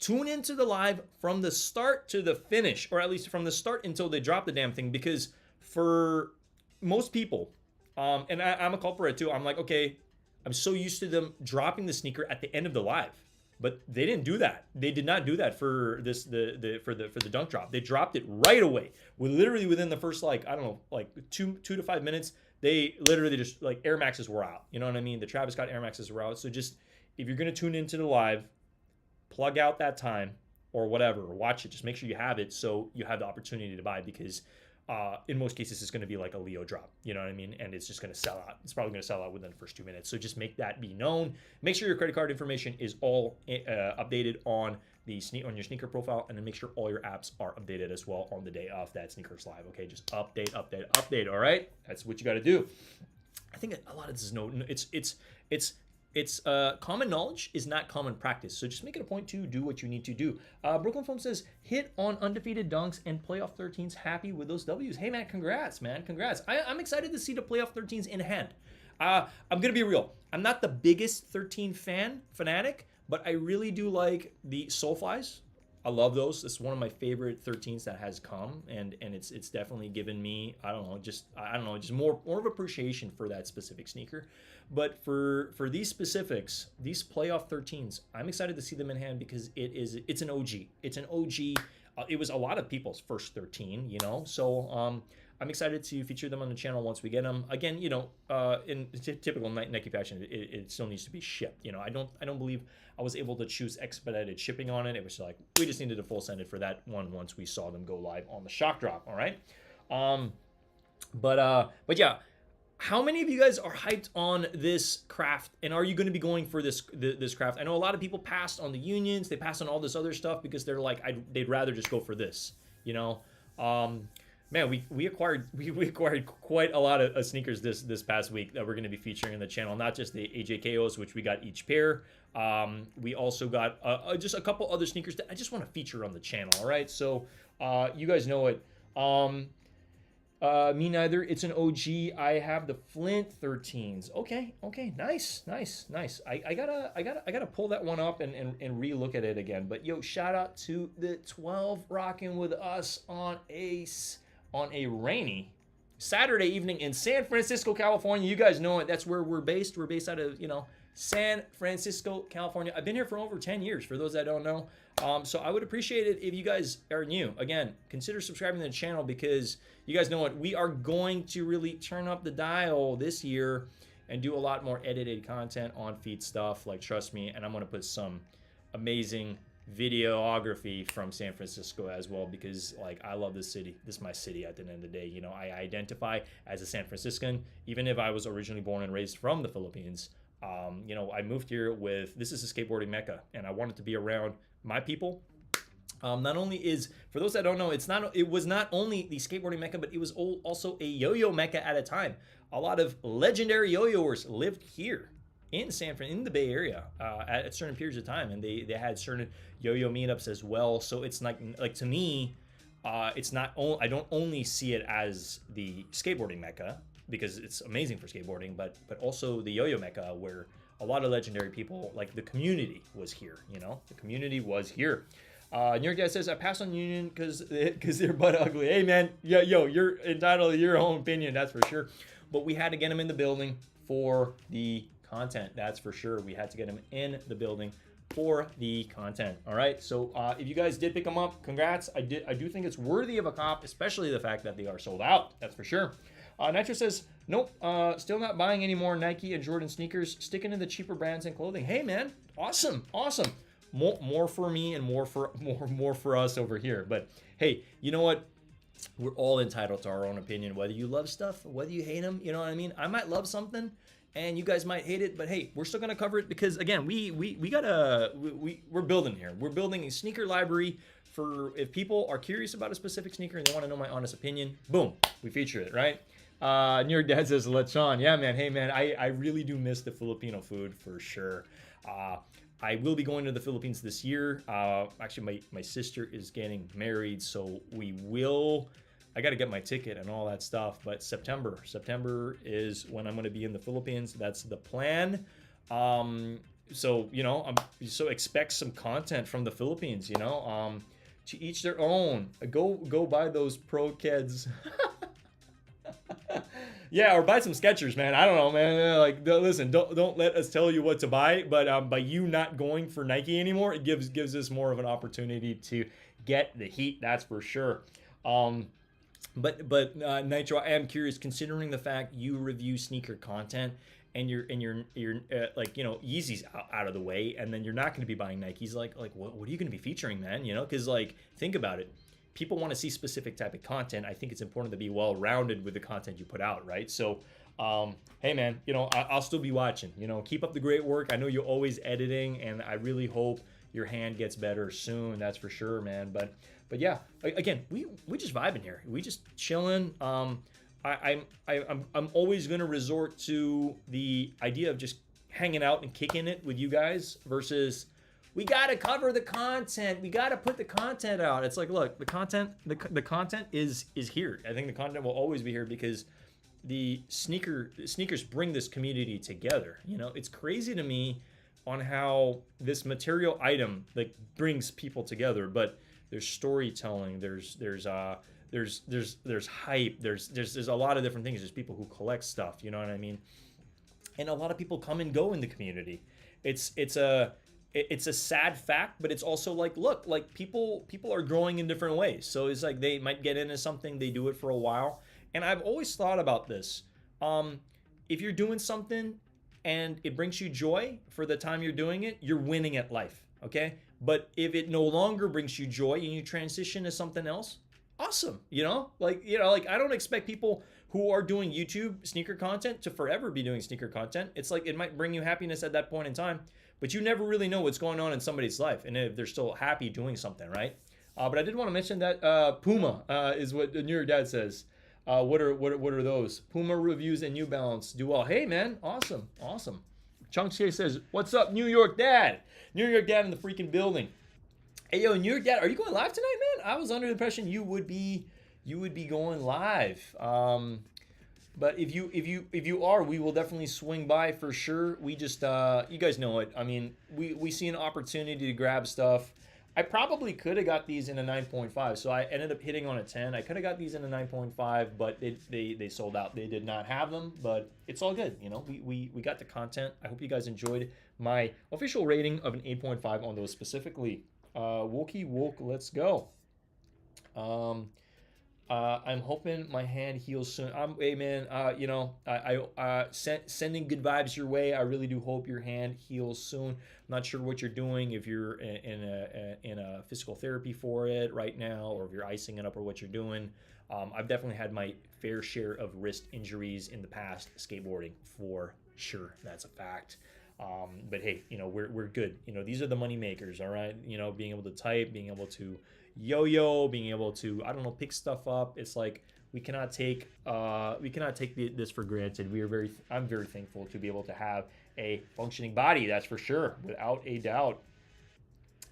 Tune into the live from the start to the finish, or at least from the start until they drop the damn thing, because for most people, and I'm a culprit too, I'm like, okay, I'm so used to them dropping the sneaker at the end of the live, but they didn't do that. They did not do that for this for the dunk drop. They dropped it right away. Literally within the first two to 5 minutes, they literally just Air Maxes were out. You know what I mean? The Travis Scott Air Maxes were out. So just if you're gonna tune into the live, plug out that time or whatever, or watch it. Just make sure you have it so you have the opportunity to buy, because in most cases it's going to be like a Leo drop, you know what I mean? And it's just going to sell out. It's probably going to sell out within the first 2 minutes. So just make that be known. Make sure your credit card information is all updated on your sneaker profile, and then make sure all your apps are updated as well on the day of that Sneakers Live. Okay, just update. All right, that's what you got to do. I think a lot of this is it's common knowledge is not common practice. So just make it a point to do what you need to do. Brooklyn Film says, hit on undefeated dunks and playoff 13s. Happy with those W's. Hey, man, congrats, man. Congrats. I'm excited to see the playoff 13s in hand. I'm going to be real. I'm not the biggest 13 fanatic, but I really do like the Soulflies. I love those. It's one of my favorite 13s that has come, and it's definitely given me, just more of appreciation for that specific sneaker. But for these specifics, these playoff 13s, I'm excited to see them in hand because it's an OG. It's an OG. It was a lot of people's first 13, So I'm excited to feature them on the channel once we get them. Again, in typical Nike fashion, it still needs to be shipped. I don't believe I was able to choose expedited shipping on it. It was like we just needed a full send it for that one once we saw them go live on the shock drop. All right, but yeah. How many of you guys are hyped on this craft, and are you going to be going for this craft? I know a lot of people passed on the unions, they passed on all this other stuff because they're like, they'd rather just go for this, Man, we acquired quite a lot of sneakers this past week that we're going to be featuring on the channel. Not just the AJKOs, which we got each pair. We also got just a couple other sneakers that I just want to feature on the channel. All right, so you guys know it. Me neither. It's an OG. I have the Flint 13s. Okay, nice. I gotta pull that one up and re-look at it again. But yo, shout out to the 12 rocking with us on a rainy Saturday evening in San Francisco, California. You guys know it. That's where we're based. We're based out of, San Francisco, California. I've been here for over 10 years, for those that don't know. So I would appreciate it if you guys are new. Again, consider subscribing to the channel because you guys know what? We are going to really turn up the dial this year and do a lot more edited content on feed stuff. Like, trust me, and I'm going to put some amazing videography from San Francisco as well because I love this city. This is my city at the end of the day. I identify as a San Franciscan, even if I was originally born and raised from the Philippines. I moved here with, this is a skateboarding mecca and I wanted to be around my people. Not only is, for those that don't know, it was not only the skateboarding mecca, but it was also a yo-yo mecca at a time. A lot of legendary yo-yoers lived here in in the Bay Area at certain periods of time, and they had certain yo-yo meetups as well. So it's like to me, it's not only, I don't only see it as the skateboarding mecca because it's amazing for skateboarding, but also the yo-yo mecca where a lot of legendary people, like the community was here. The community was here. New York Dad says I passed on Union because they're butt ugly. Hey man, you're entitled to your own opinion, that's for sure. But we had to get them in the building for the content, that's for sure. We had to get them in the building for the content. All right, so if you guys did pick them up, congrats. I do think it's worthy of a cop, especially the fact that they are sold out, that's for sure. Nitro says nope, still not buying any more Nike and Jordan sneakers, sticking to the cheaper brands and clothing. Hey man, awesome. More for me and more for us over here. But hey, you know what? We're all entitled to our own opinion, whether you love stuff, whether you hate them. You know what I mean? I might love something and you guys might hate it, but hey, we're still gonna cover it because again, we're building here. We're building a sneaker library for if people are curious about a specific sneaker and they want to know my honest opinion, boom, we feature it, right? New York Dad says, Lechon. Yeah, man. Hey, man, I really do miss the Filipino food for sure. I will be going to the Philippines this year. Actually, my sister is getting married, so I got to get my ticket and all that stuff. But September is when I'm going to be in the Philippines. That's the plan. So expect some content from the Philippines. To each their own. Go buy those Pro Keds. Yeah, or buy some Skechers, man. I don't know, man. Listen, don't let us tell you what to buy, but by you not going for Nike anymore, it gives us more of an opportunity to get the heat. That's for sure. But Nitro, I am curious, considering the fact you review sneaker content and you're Yeezy's out of the way, and then you're not going to be buying Nikes. What are you going to be featuring, man? Because think about it. People want to see specific type of content. I think it's important to be well-rounded with the content you put out, right? So, hey man, I'll still be watching. Keep up the great work. I know you're always editing, and I really hope your hand gets better soon. That's for sure, man. But yeah, again, we just vibing here. We just chilling. I'm always gonna resort to the idea of just hanging out and kicking it with you guys versus. We got to cover the content. We got to put the content out. It's like, look, the content is here. I think the content will always be here because the sneakers bring this community together. It's crazy to me on how this material item brings people together, but there's storytelling, there's hype, there's a lot of different things. There's people who collect stuff, you know what I mean? And a lot of people come and go in the community. It's a sad fact, but it's also people are growing in different ways. So it's like they might get into something, they do it for a while. And I've always thought about this. If you're doing something and it brings you joy for the time you're doing it, you're winning at life, okay? But if it no longer brings you joy and you transition to something else, awesome, I don't expect people who are doing YouTube sneaker content to forever be doing sneaker content. It's like it might bring you happiness at that point in time, but you never really know what's going on in somebody's life and if they're still happy doing something, right? But I did want to mention that Puma is what the New York Dad says. What are those? Puma reviews and New Balance do well. Hey man, awesome. Chunks here says, "What's up, New York Dad? New York Dad in the freaking building." Hey yo, New York Dad, are you going live tonight, man? I was under the impression you would be going live. But if you are, we will definitely swing by for sure. We just you guys know it. I mean, we see an opportunity to grab stuff. I probably could have got these in a 9.5, so I ended up hitting on a 10. I could have got these in a 9.5, but they sold out. They did not have them, but it's all good. You know, we got the content. I hope you guys enjoyed my official rating of an 8.5 on those specifically. Wokey Woke, let's go. I'm hoping my hand heals soon. Hey man, you know, sending good vibes your way. I really do hope your hand heals soon. I'm not sure what you're doing, if you're in a physical therapy for it right now, or if you're icing it up, or what you're doing. I've definitely had my fair share of wrist injuries in the past skateboarding, for sure. That's a fact. But hey, you know, we're good. You know, these are the money makers, all right? You know, being able to type, being able to yo-yo, being able to, I don't know, pick stuff up. It's like we cannot take this for granted. I'm very thankful to be able to have a functioning body, that's for sure, without a doubt.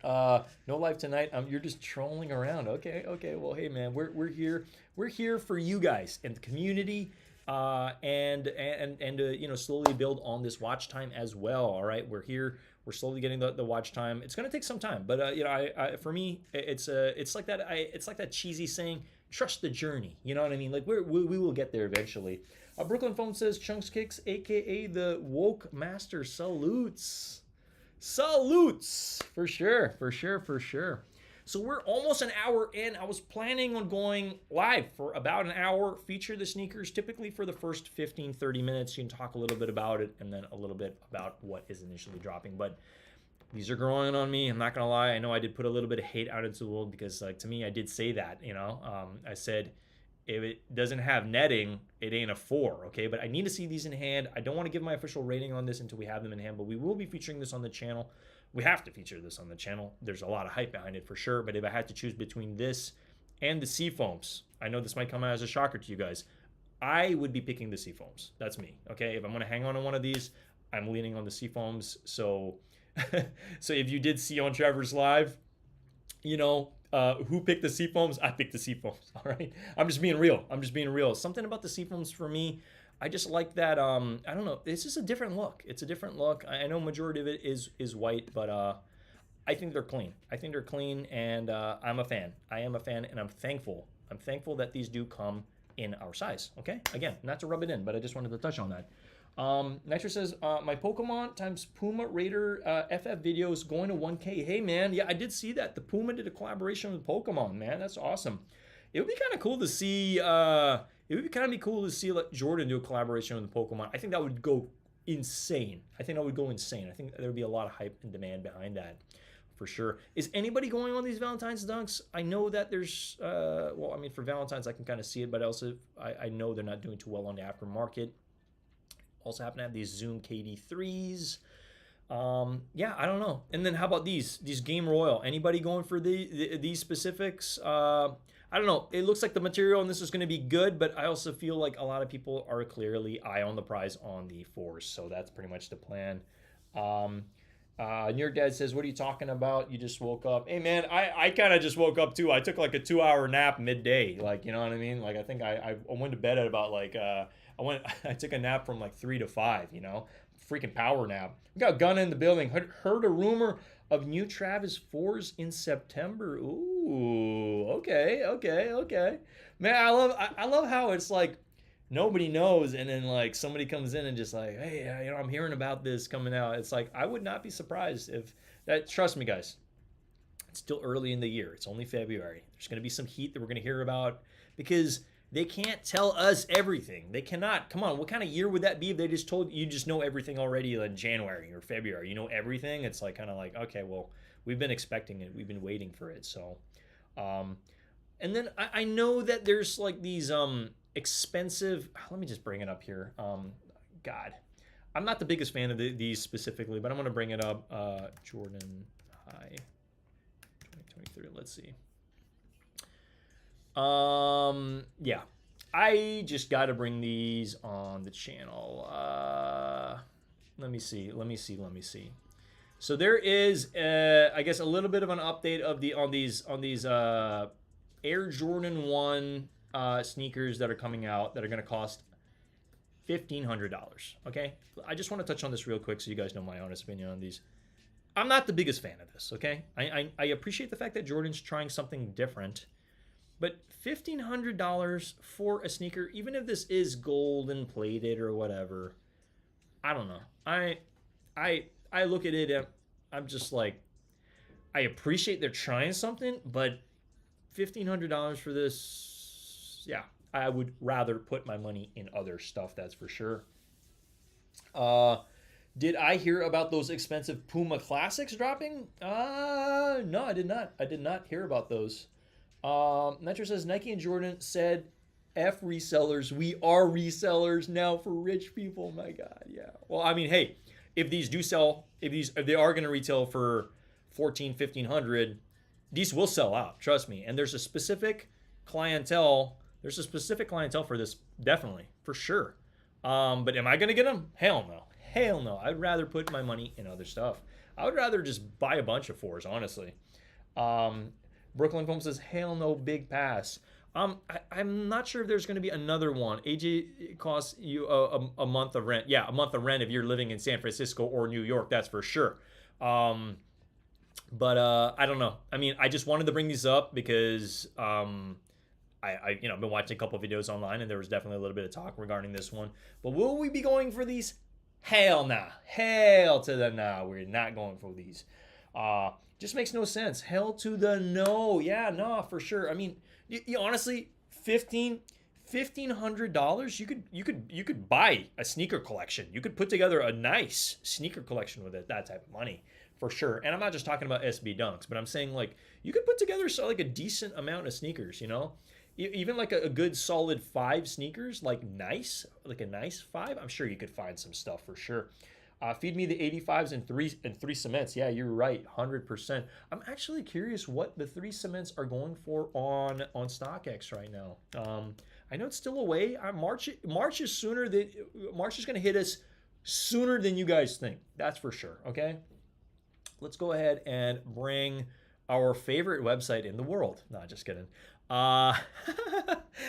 No live tonight. You're just trolling around. Okay. Well, hey man, we're here for you guys and the community. And you know, slowly build on this watch time as well. All right, we're here. We're slowly getting the watch time. It's gonna take some time, but you know, for me, it's like that. It's like that cheesy saying, "Trust the journey." You know what I mean? Like we will get there eventually. Brooklyn Phone says, "Chunks Kicks, aka the Woke Master, salutes, for sure." So we're almost an hour in. I was planning on going live for about an hour, feature the sneakers. Typically for the first 15-30 minutes, you can talk a little bit about it and then a little bit about what is initially dropping. But these are growing on me. I'm not going to lie. I know I did put a little bit of hate out into the world because, like, to me, I did say that, you know. I said, if it doesn't have netting, it ain't a 4, okay? But I need to see these in hand. I don't want to give my official rating on this until we have them in hand, but we will be featuring this on the channel. We have to feature this on the channel. There's a lot of hype behind it for sure, but if I had to choose between this and the Seafoams, I know this might come out as a shocker to you guys, I would be picking the Seafoams. That's me, okay? If I'm gonna hang on to one of these, I'm leaning on the Seafoams. So, so if you did see on Trevor's live, you know, who picked the Seafoams? I picked the Seafoams, all right? I'm just being real. Something about the Seafoams for me, I just like that. I don't know. It's just a different look. It's a different look. I know majority of it is white, but I think they're clean. And I'm a fan. I am a fan, and I'm thankful. I'm thankful that these do come in our size. Okay. Again, not to rub it in, but I just wanted to touch on that. Nitro says, my Pokemon times Puma Raider FF videos going to 1K. Hey man, yeah, I did see that. The Puma did a collaboration with Pokemon, man. That's awesome. It would be kind of cool to see. It would kind of be cool to see like Jordan do a collaboration with Pokemon. I think that would go insane. I think there would be a lot of hype and demand behind that, for sure. Is anybody going on these Valentine's dunks? I know that there's, well, I mean, for Valentine's I can kind of see it, but also I know they're not doing too well on the aftermarket. Also happen to have these Zoom KD3s. Yeah, I don't know. And then how about these Game Royal? Anybody going for these specifics? I don't know. It looks like the material on this is going to be good, but I also feel like a lot of people are clearly eye on the prize on the 4s, so that's pretty much the plan. Your dad says, "What are you talking about? You just woke up." Hey man, I kind of just woke up too. I took like a 2-hour nap midday, like, you know what I mean? Like, I think I went to bed at about like I took a nap from like 3 to 5, you know, freaking power nap. We got Gunna in the building. Heard a rumor of new Travis 4s in September. Ooh, okay. Man, I love how it's like nobody knows, and then like somebody comes in and just like, hey, you know, I'm hearing about this coming out. It's like, I would not be surprised if that. Trust me, guys. It's still early in the year. It's only February. There's going to be some heat that we're going to hear about because they can't tell us everything. They cannot. Come on, what kind of year would that be if they just told you just know everything already in January or February? You know everything. It's like kind of like, okay, well, we've been expecting it. We've been waiting for it. So, and then I know that there's like these expensive. Let me just bring it up here. God, I'm not the biggest fan of these specifically, but I'm gonna bring it up. Jordan High 2023. Let's see. Yeah, I just got to bring these on the channel. Let me see. So there is, I guess, a little bit of an update of on these Air Jordan 1 sneakers that are coming out that are going to cost $1,500. Okay, I just want to touch on this real quick so you guys know my honest opinion on these. I'm not the biggest fan of this, okay? I appreciate the fact that Jordan's trying something different, but $1,500 for a sneaker, even if this is golden plated or whatever, I don't know. I look at it and I'm just like, I appreciate they're trying something, but $1,500 for this, yeah, I would rather put my money in other stuff, that's for sure. Did I hear about those expensive Puma Classics dropping? No, I did not. I did not hear about those. Metro says Nike and Jordan said, "F resellers. We are resellers now for rich people." My God, yeah. Well, I mean, hey, if these do sell, if they are going to retail for 1,500, these will sell out. Trust me. And there's a specific clientele. There's a specific clientele for this, definitely, for sure. But am I going to get them? Hell no. Hell no. I'd rather put my money in other stuff. I would rather just buy a bunch of fours, honestly. Brooklyn Foam says, hell no, big pass. I'm not sure if there's going to be another one. AJ costs you a month of rent. Yeah, a month of rent if you're living in San Francisco or New York, that's for sure. But I don't know. I mean, I just wanted to bring these up because I been watching a couple of videos online, and there was definitely a little bit of talk regarding this one. But will we be going for these? Hell nah. Hell to the nah. We're not going for these. Just makes no sense. Hell to the no. Yeah, no, for sure. I mean, you honestly, $1,500, you could buy a sneaker collection. You could put together a nice sneaker collection with it, that type of money, for sure. And I'm not just talking about SB Dunks, but I'm saying like you could put together like a decent amount of sneakers, you know? Even like a good solid 5 sneakers, like a nice 5. I'm sure you could find some stuff for sure. Feed me the 85s and three cements. Yeah, you're right, 100%. I'm actually curious what the 3 cements are going for on StockX right now. I know it's still away. March is going to hit us sooner than you guys think. That's for sure. Okay, let's go ahead and bring our favorite website in the world. No, just kidding. All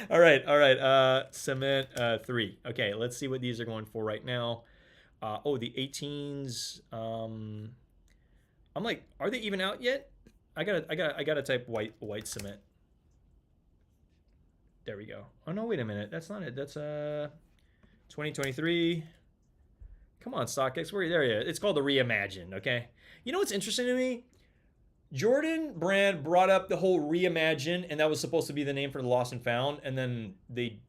right. Cement 3. Okay, let's see what these are going for right now. The 18s. I'm like, are they even out yet? I gotta type white cement. There we go. Oh no, wait a minute. That's not it. That's 2023. Come on, StockX. Where there you are. It's called the Reimagine. Okay. You know what's interesting to me? Jordan Brand brought up the whole Reimagine, and that was supposed to be the name for the Lost and Found, and then he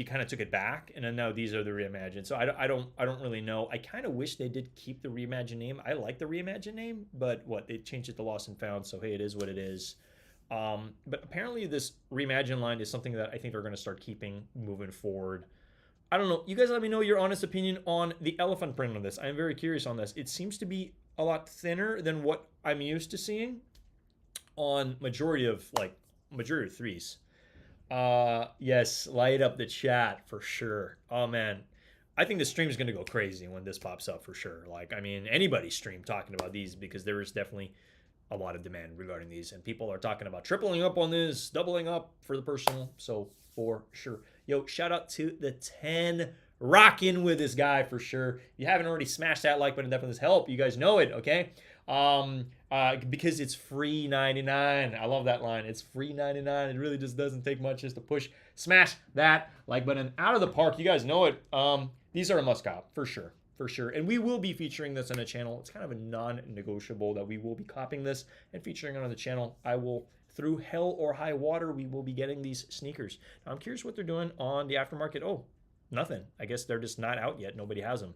kind of took it back, and then now these are the Reimagine. So I don't really know. I kind of wish they did keep the Reimagine name. I like the Reimagine name, but they changed it to Lost and Found. So hey, it is what it is. But apparently this Reimagine line is something that I think they're going to start keeping moving forward. I don't know. You guys let me know your honest opinion on the elephant print on this. I'm very curious on this. It seems to be a lot thinner than what I'm used to seeing on majority of threes. Yes, light up the chat for sure. Oh man, I think the stream is going to go crazy when this pops up for sure. Like, I mean, anybody's stream talking about these because there is definitely a lot of demand regarding these, and people are talking about tripling up on this, doubling up for the personal. So for sure, yo, shout out to the 10 rocking with this guy for sure. If you haven't already, smashed that like button, definitely help. You guys know it, okay? Because it's free 99. I love that line. It's free 99. It really just doesn't take much just to smash that like button out of the park. You guys know it. These are a must cop for sure. And we will be featuring this on the channel. It's kind of a non-negotiable that we will be copying this and featuring it on the channel. I will, through hell or high water, we will be getting these sneakers. Now, I'm curious what they're doing on the aftermarket. Oh, nothing. I guess they're just not out yet. Nobody has them.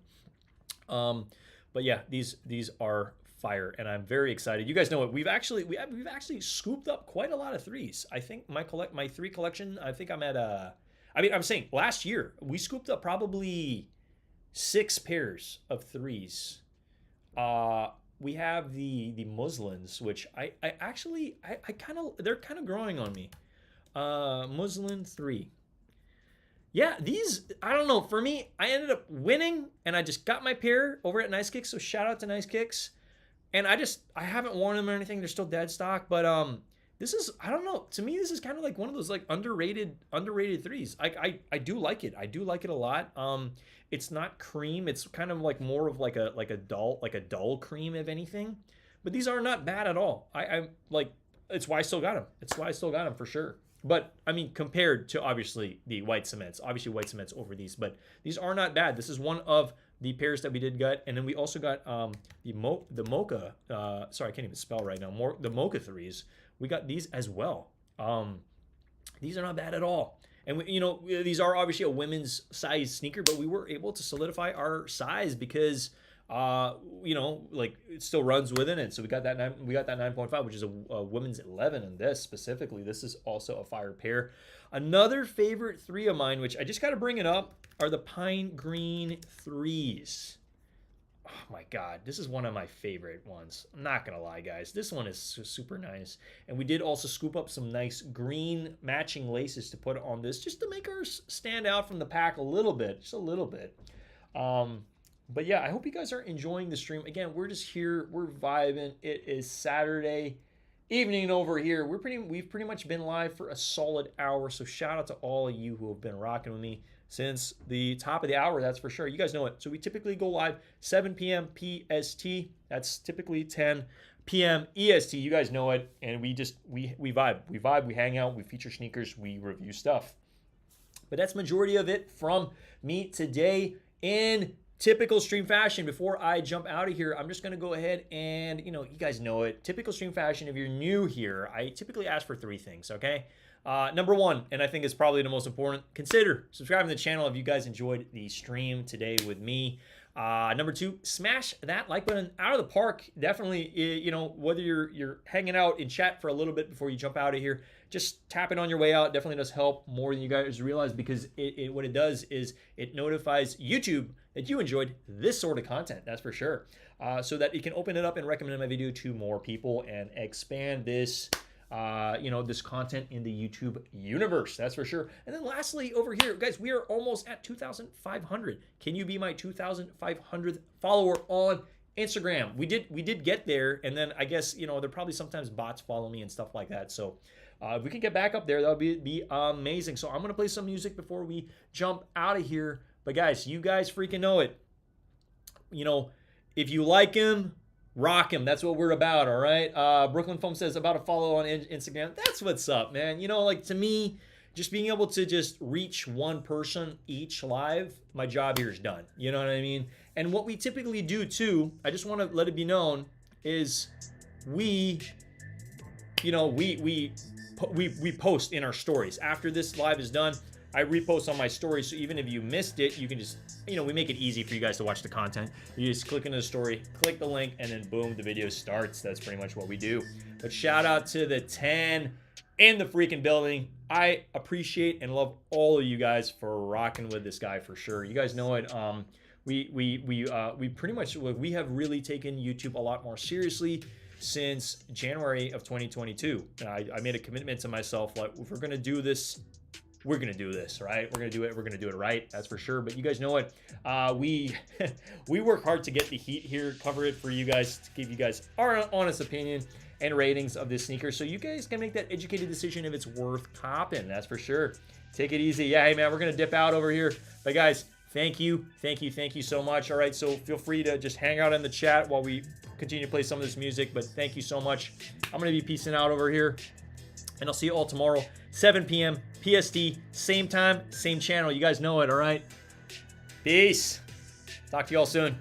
But yeah, these are fire, and I'm very excited. You guys know it. We've actually scooped up quite a lot of threes. I think my 3 collection. I think I'm at I'm saying last year we scooped up probably 6 pairs of threes. We have the muslins, which I they're kind of growing on me. Muslin 3. Yeah, these, I don't know. For me, I ended up winning, and I just got my pair over at Nice Kicks. So shout out to Nice Kicks. And I haven't worn them or anything. They're still dead stock. But this is, I don't know. To me, this is kind of like one of those like underrated threes. I do like it. I do like it a lot. It's not cream. It's kind of like more of like a dull cream, if anything. but these are not bad at all. I'm like, it's why I still got them. It's why I still got them for sure. But I mean, compared to obviously the white cements, obviously white cements over these, but these are not bad. This is one of the pairs that we did get, and then we also got the mocha. Sorry, I can't even spell right now. The mocha threes. We got these as well. These are not bad at all. And you know, these are obviously a women's size sneaker, but we were able to solidify our size because you know, like it still runs within it. So we got that 9.5, which is a women's 11 in this specifically. This is also a fire pair. Another favorite three of mine, which I just got to bring it up, are the pine green threes. Oh my God, this is one of my favorite ones. I'm not gonna lie, guys. This one is super nice. And we did also scoop up some nice green matching laces to put on this, just to make ours stand out from the pack a little bit, just a little bit. But yeah, I hope you guys are enjoying the stream. Again, we're just here, we're vibing. It is Saturday evening over here. We've pretty much been live for a solid hour. So shout out to all of you who have been rocking with me since the top of the hour, that's for sure. You guys know it. So we typically go live 7 p.m. PST. That's typically 10 p.m. EST. You guys know it. And we vibe. We vibe, we hang out, we feature sneakers, we review stuff. But that's majority of it from me today in typical stream fashion. Before I jump out of here, I'm just going to go ahead and, you know, you guys know it. Typical stream fashion, if you're new here, I typically ask for three things, okay? Number one, and I think it's probably the most important, consider subscribing to the channel if you guys enjoyed the stream today with me. Number two, smash that like button out of the park. Definitely, you know, whether you're hanging out in chat for a little bit before you jump out of here, just tap it on your way out. Definitely does help more than you guys realize, because what it does is it notifies YouTube that you enjoyed this sort of content. That's for sure. So that you can open it up and recommend my video to more people and expand this you know, this content in the YouTube universe. That's for sure. And then lastly, over here, guys, we are almost at 2,500. Can you be my 2,500th follower on Instagram? We did get there, and then I guess, you know, there probably sometimes bots follow me and stuff like that. So if we can get back up there, that would be amazing. So I'm gonna play some music before we jump out of here. But guys, you guys freaking know it. You know, if you like him, rock him. That's what we're about, all right? Brooklyn Foam says, about a follow on Instagram. That's what's up, man. You know, like, to me, just being able to just reach one person each live, my job here is done. You know what I mean? And what we typically do, too, I just want to let it be known, is we post in our stories. After this live is done, I repost on my stories, so even if you missed it, you can just, you know, we make it easy for you guys to watch the content. You just click into the story, click the link, and then boom, the video starts. That's pretty much what we do. But shout out to the 10 in the freaking building. I appreciate and love all of you guys for rocking with this guy for sure. You guys know it. We pretty much, we have really taken YouTube a lot more seriously since January of 2022. I made a commitment to myself, like, if we're gonna do this, we're gonna do this, right? We're gonna do it. We're gonna do it right. That's for sure. But you guys know it. We work hard to get the heat here, cover it for you guys, to give you guys our honest opinion and ratings of this sneaker, so you guys can make that educated decision if it's worth copping. That's for sure. Take it easy. Yeah, hey man, we're gonna dip out over here. But guys, thank you so much. All right, so feel free to just hang out in the chat while we continue to play some of this music. But thank you so much. I'm gonna be peacing out over here, and I'll see you all tomorrow, 7 p.m. PST, same time, same channel. You guys know it, all right? Peace. Talk to you all soon.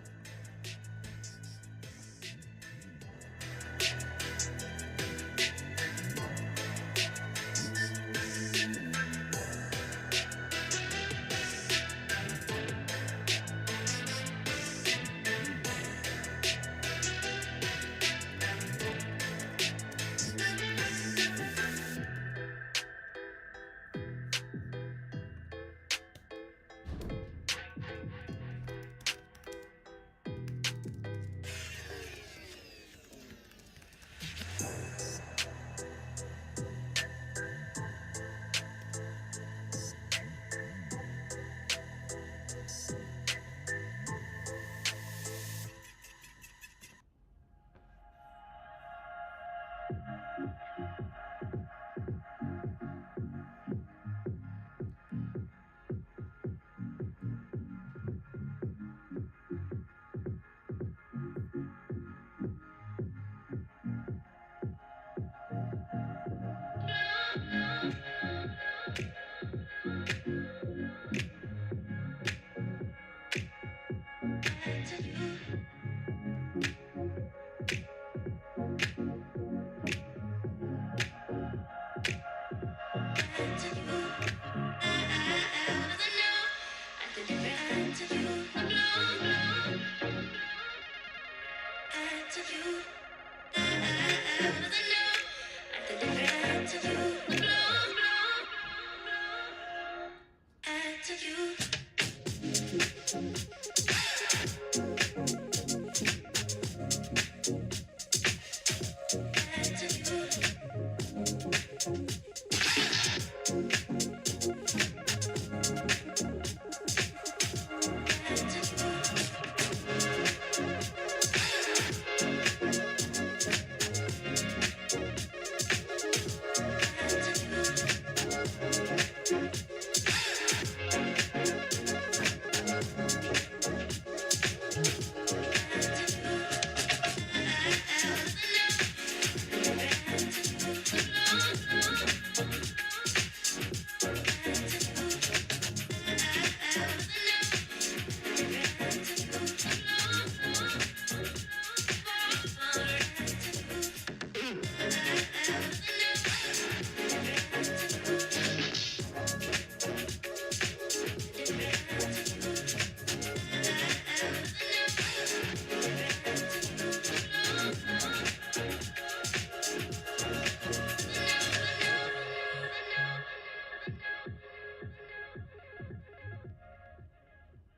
to you.